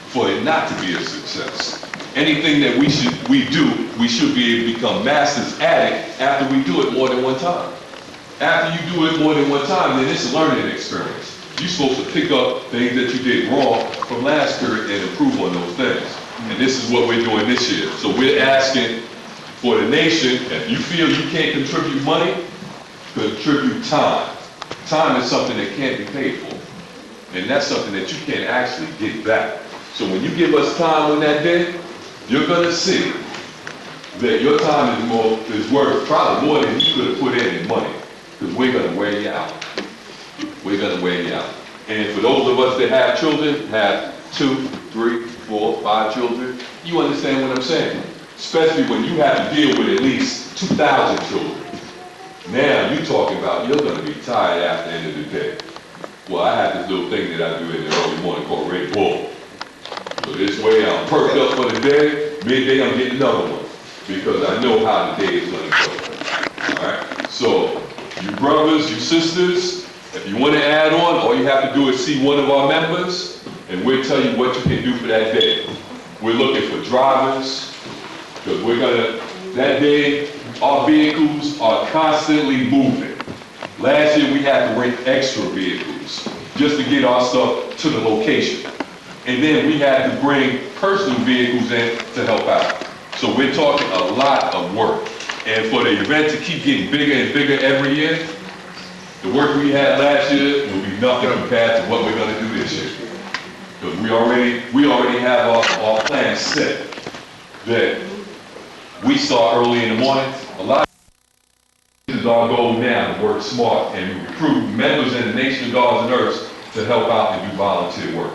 for it not to be a success. Anything that we do, we should be able to become masters at it after we do it more than one time. After you do it more than one time, then it's a learning experience. You're supposed to pick up things that you did wrong from last period and improve on those things. And this is what we're doing this year. So we're asking for the nation, if you feel you can't contribute money, contribute time. Time is something that can't be paid for. And that's something that you can't actually get back. So when you give us time on that day, you're going to see that your time is worth probably more than you could have put in money. Because we're going to wear you out. We're going to wear you out. And for those of us that have children, have 2, 3, 4, 5 children, you understand what I'm saying. Especially when you have to deal with at least 2,000 children. Now you're talking about you're going to be tired after the end of the day. Well, I have this little thing that I do in the early morning called Red Bull. So this way I'm perked up for the day, midday I'm getting another one. Because I know how the day is going to go. Alright? So your brothers, your sisters. If you want to add on, all you have to do is see one of our members, and we'll tell you what you can do for that day. We're looking for drivers, because that day, our vehicles are constantly moving. Last year, we had to rent extra vehicles just to get our stuff to the location. And then we had to bring personal vehicles in to help out. So we're talking a lot of work. And for the event to keep getting bigger and bigger every year, the work we had last year will be nothing compared to what we're going to do this year. Because we already have our plans set that we start early in the morning. A lot of this is our goal now, to work smart and recruit members in the Nation Guards and Nurse to help out and do volunteer work.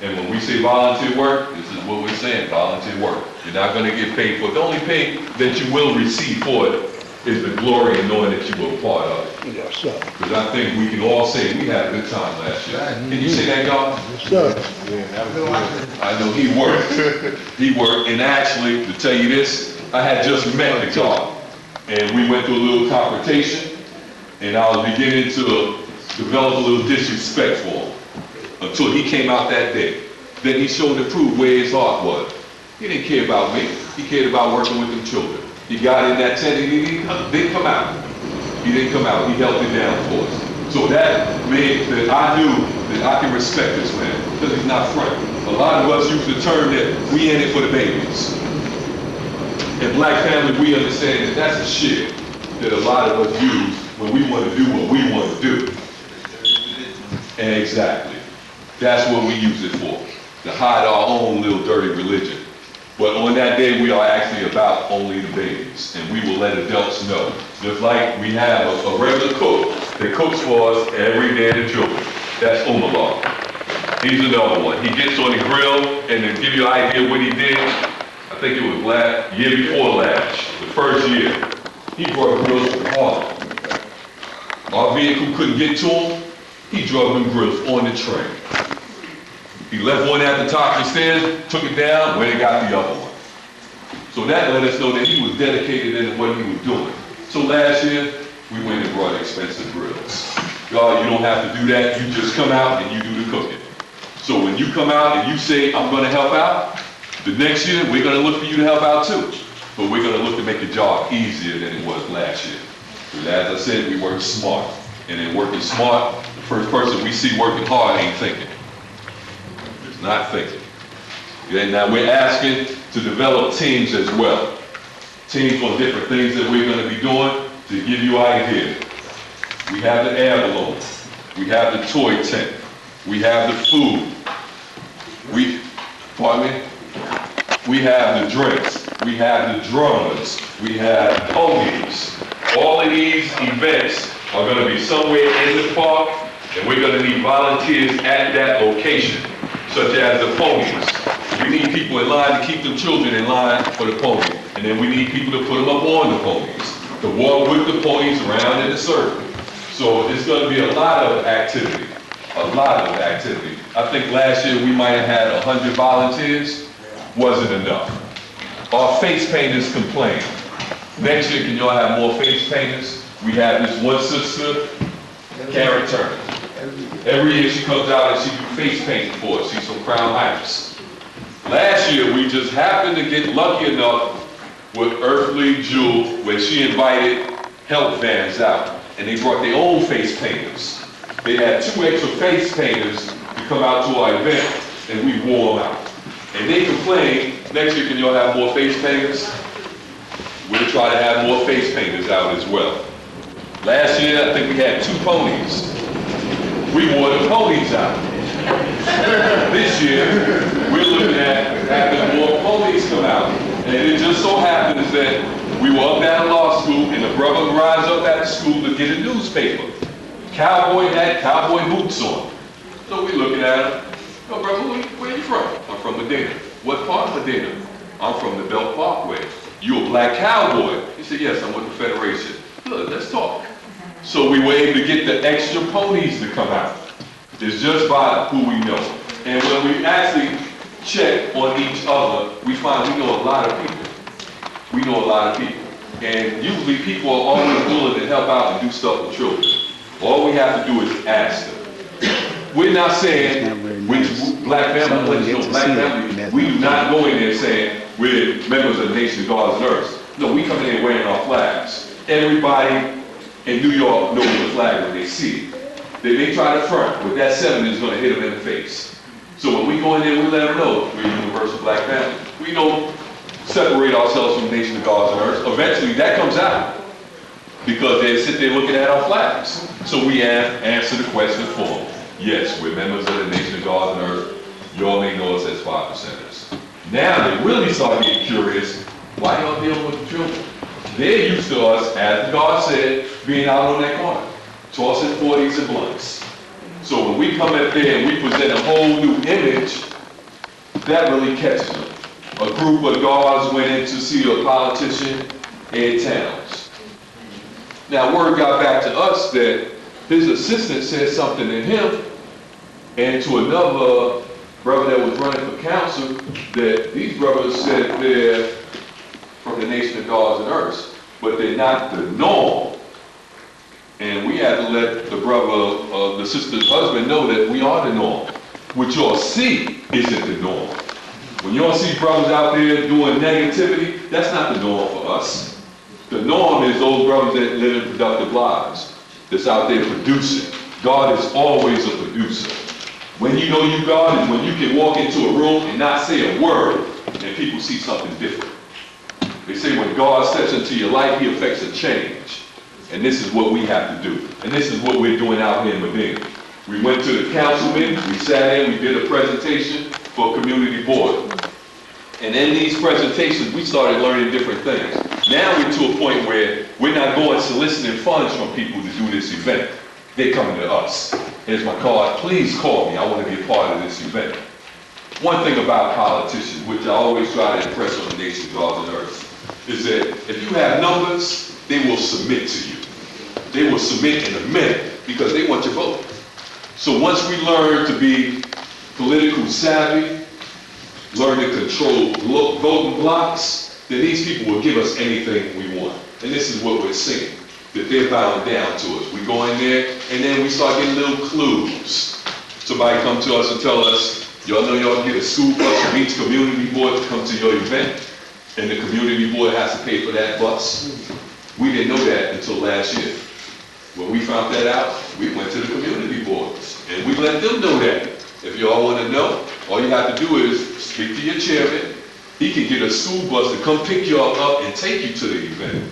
And when we say volunteer work, this is what we're saying, volunteer work. You're not going to get paid for it. The only pay that you will receive for it is the glory of knowing that you were a part of it. Yes, sir. Because I think we can all say we had a good time last year. Can you say that, y'all? Yes, sir. I know he worked. He worked, and actually, to tell you this, I had just met the guard, and we went through a little confrontation, and I was beginning to develop a little disrespect for him until he came out that day. Then he showed and proved where his heart was. He didn't care about me. He cared about working with them children. He got in that tent and he didn't come out. He didn't come out. He held it down for us. So that made that I knew that I can respect this man because he's not friendly. A lot of us use the term that we in it for the babies. In Black family, we understand that that's a shit that a lot of us use when we want to do what we want to do. And exactly. That's what we use it for, to hide our own little dirty religion. But on that day, we are actually about only the babies, and we will let adults know. Just like we have a regular cook that cooks for us every day to children. That's Umar. He's another one. He gets on the grill, and to give you an idea what he did, I think it was year before last, the first year, he brought grills from Harlem. Our vehicle couldn't get to him. He drove them grills on the train. He left one at the top of the stairs, took it down, went and got the other one. So that let us know that he was dedicated in what he was doing. So last year, we went and brought expensive grills. God, you don't have to do that. You just come out and you do the cooking. So when you come out and you say, I'm going to help out, the next year, we're going to look for you to help out too. But we're going to look to make the job easier than it was last year. Because as I said, we work smart. And in working smart, the first person we see working hard ain't thinking. It's not thinking. And now we're asking to develop teams as well. Teams on different things that we're going to be doing to give you an idea. We have the air balloon. We have the toy tent. We have the food. We have the drinks. We have the drummers. We have ponies. All of these events are going to be somewhere in the park, and we're going to need volunteers at that location, such as the ponies. We need people in line to keep them children in line for the pony, and then we need people to put them up on the ponies, to walk with the ponies around in a circle. So it's going to be a lot of activity, I think last year we might have had 100 volunteers, wasn't enough. Our face painters complained. Next year, can y'all have more face painters? We have this one sister, Karen Turner. Every year she comes out and she do face painting for us. She's from Crown Heights. Last year, we just happened to get lucky enough with Earthly Jewel when she invited help vans out. And they brought their own face painters. They had 2 extra face painters to come out to our event, and we wore them out. And they complained, next year, can y'all have more face painters? We'll try to have more face painters out as well. Last year, I think we had 2 ponies. We wore the ponies out. This year, we're looking at having more ponies come out. And it just so happens that we were up at a law school, and the brother rides up at the school to get a newspaper. Cowboy had cowboy boots on. So we're looking at him. Oh, brother, where you from? I'm from Medina. What part of Medina? I'm from the Belt Parkway. You a black cowboy? He said, yes, I'm with the Federation. Good, let's talk. So we were able to get the extra ponies to come out. It's just by who we know. And when we actually check on each other, we find we know a lot of people. We know a lot of people. And usually people are always willing to help out and do stuff with children. All we have to do is ask them. We're not saying which black family, we do not go in there saying we're members of the nation of God's earth. No, we come in there wearing our flags. Everybody in New York knows the flag when they see it. They may try to front, but that 7 is going to hit them in the face. So when we go in there, we let them know we're a universal black family. We don't separate ourselves from the nation of God's earth. Eventually that comes out because they sit there looking at our flags. So we answer the question for them. Yes, we're members of the nation of God and earth. You all may know us as 5%ers. Now they really start getting curious, why y'all dealing with the children? They're used to us, as God said, being out on that corner, tossing 40s and blunts. So when we come up there and we present a whole new image, that really catches them. A group of guards went in to see a politician in towns. Now word got back to us that his assistant said something to him and to another brother that was running for council, that these brothers said they're from the nation of gods and earths, but they're not the norm. And we had to let the brother, the sister's husband know that we are the norm. What y'all see isn't the norm. When y'all see brothers out there doing negativity, that's not the norm for us. The norm is those brothers that live in productive lives, that's out there producing. God is always a producer. When you know you God is when you can walk into a room and not say a word and people see something different. They say when God steps into your life, he affects a change. And this is what we have to do. And this is what we're doing out here in Medina. We went to the councilmen, we sat in, we did a presentation for a community board. And in these presentations, we started learning different things. Now we're to a point where we're not going soliciting funds from people to do this event. They're coming to us. Here's my card. Please call me. I want to be a part of this event. One thing about politicians, which I always try to impress on the nation of God and earth, is that if you have numbers, they will submit to you. They will submit in a minute because they want your vote. So once we learn to be political savvy, learn to control voting blocks, then these people will give us anything we want. And this is what we're seeing, that they're bowing down to us. We go in there, and then we start getting little clues. Somebody come to us and tell us, y'all know y'all get a school bus from each community board to come to your event, and the community board has to pay for that bus. We didn't know that until last year. When we found that out, we went to the community boards, and we let them know that. If you all want to know, all you have to do is speak to your chairman. He can get a school bus to come pick you all up and take you to the event.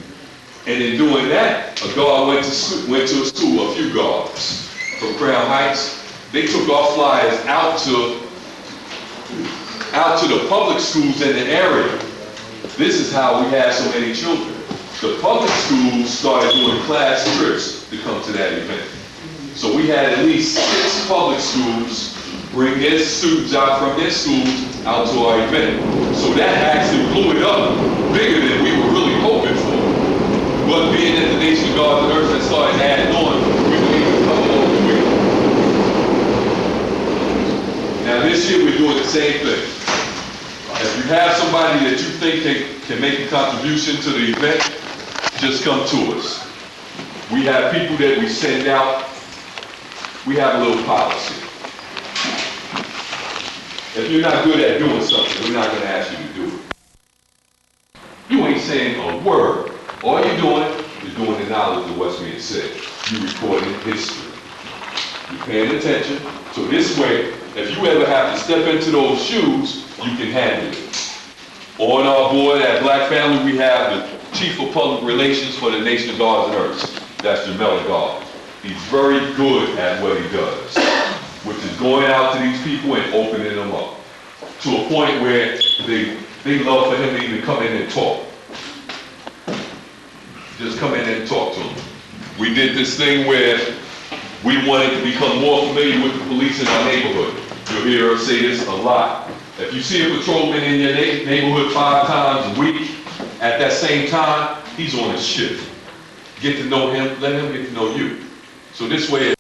And in doing that, a guard went to a school, a few guards from Crown Heights. They took our flyers out to the public schools in the area. This is how we had so many children. The public schools started doing class trips to come to that event. So we had at least 6 public schools bring their students out from their schools out to our event. So that actually blew it up bigger than we were really hoping for. But being that the nation of God and earth had started adding on, we were able to cover all the way. Now this year we're doing the same thing. If you have somebody that you think can make a contribution to the event, just come to us. We have people that we send out. We have a little policy. If you're not good at doing something, we're not going to ask you to do it. You ain't saying a word. All you're doing is doing the knowledge of what's being said. You're recording history. You're paying attention. So this way, if you ever have to step into those shoes, you can handle it. On our board at Black Family, we have the Chief of Public Relations for the Nation of Gods and Earths. That's Jamel God. He's very good at what he does, which is going out to these people and opening them up to a point where they love for him to even come in and talk. Just come in and talk to them. We did this thing where we wanted to become more familiar with the police in our neighborhood. You'll hear us say this a lot. If you see a patrolman in your neighborhood 5 times a week, at that same time, he's on a shift. Get to know him, let him get to know you. So this way,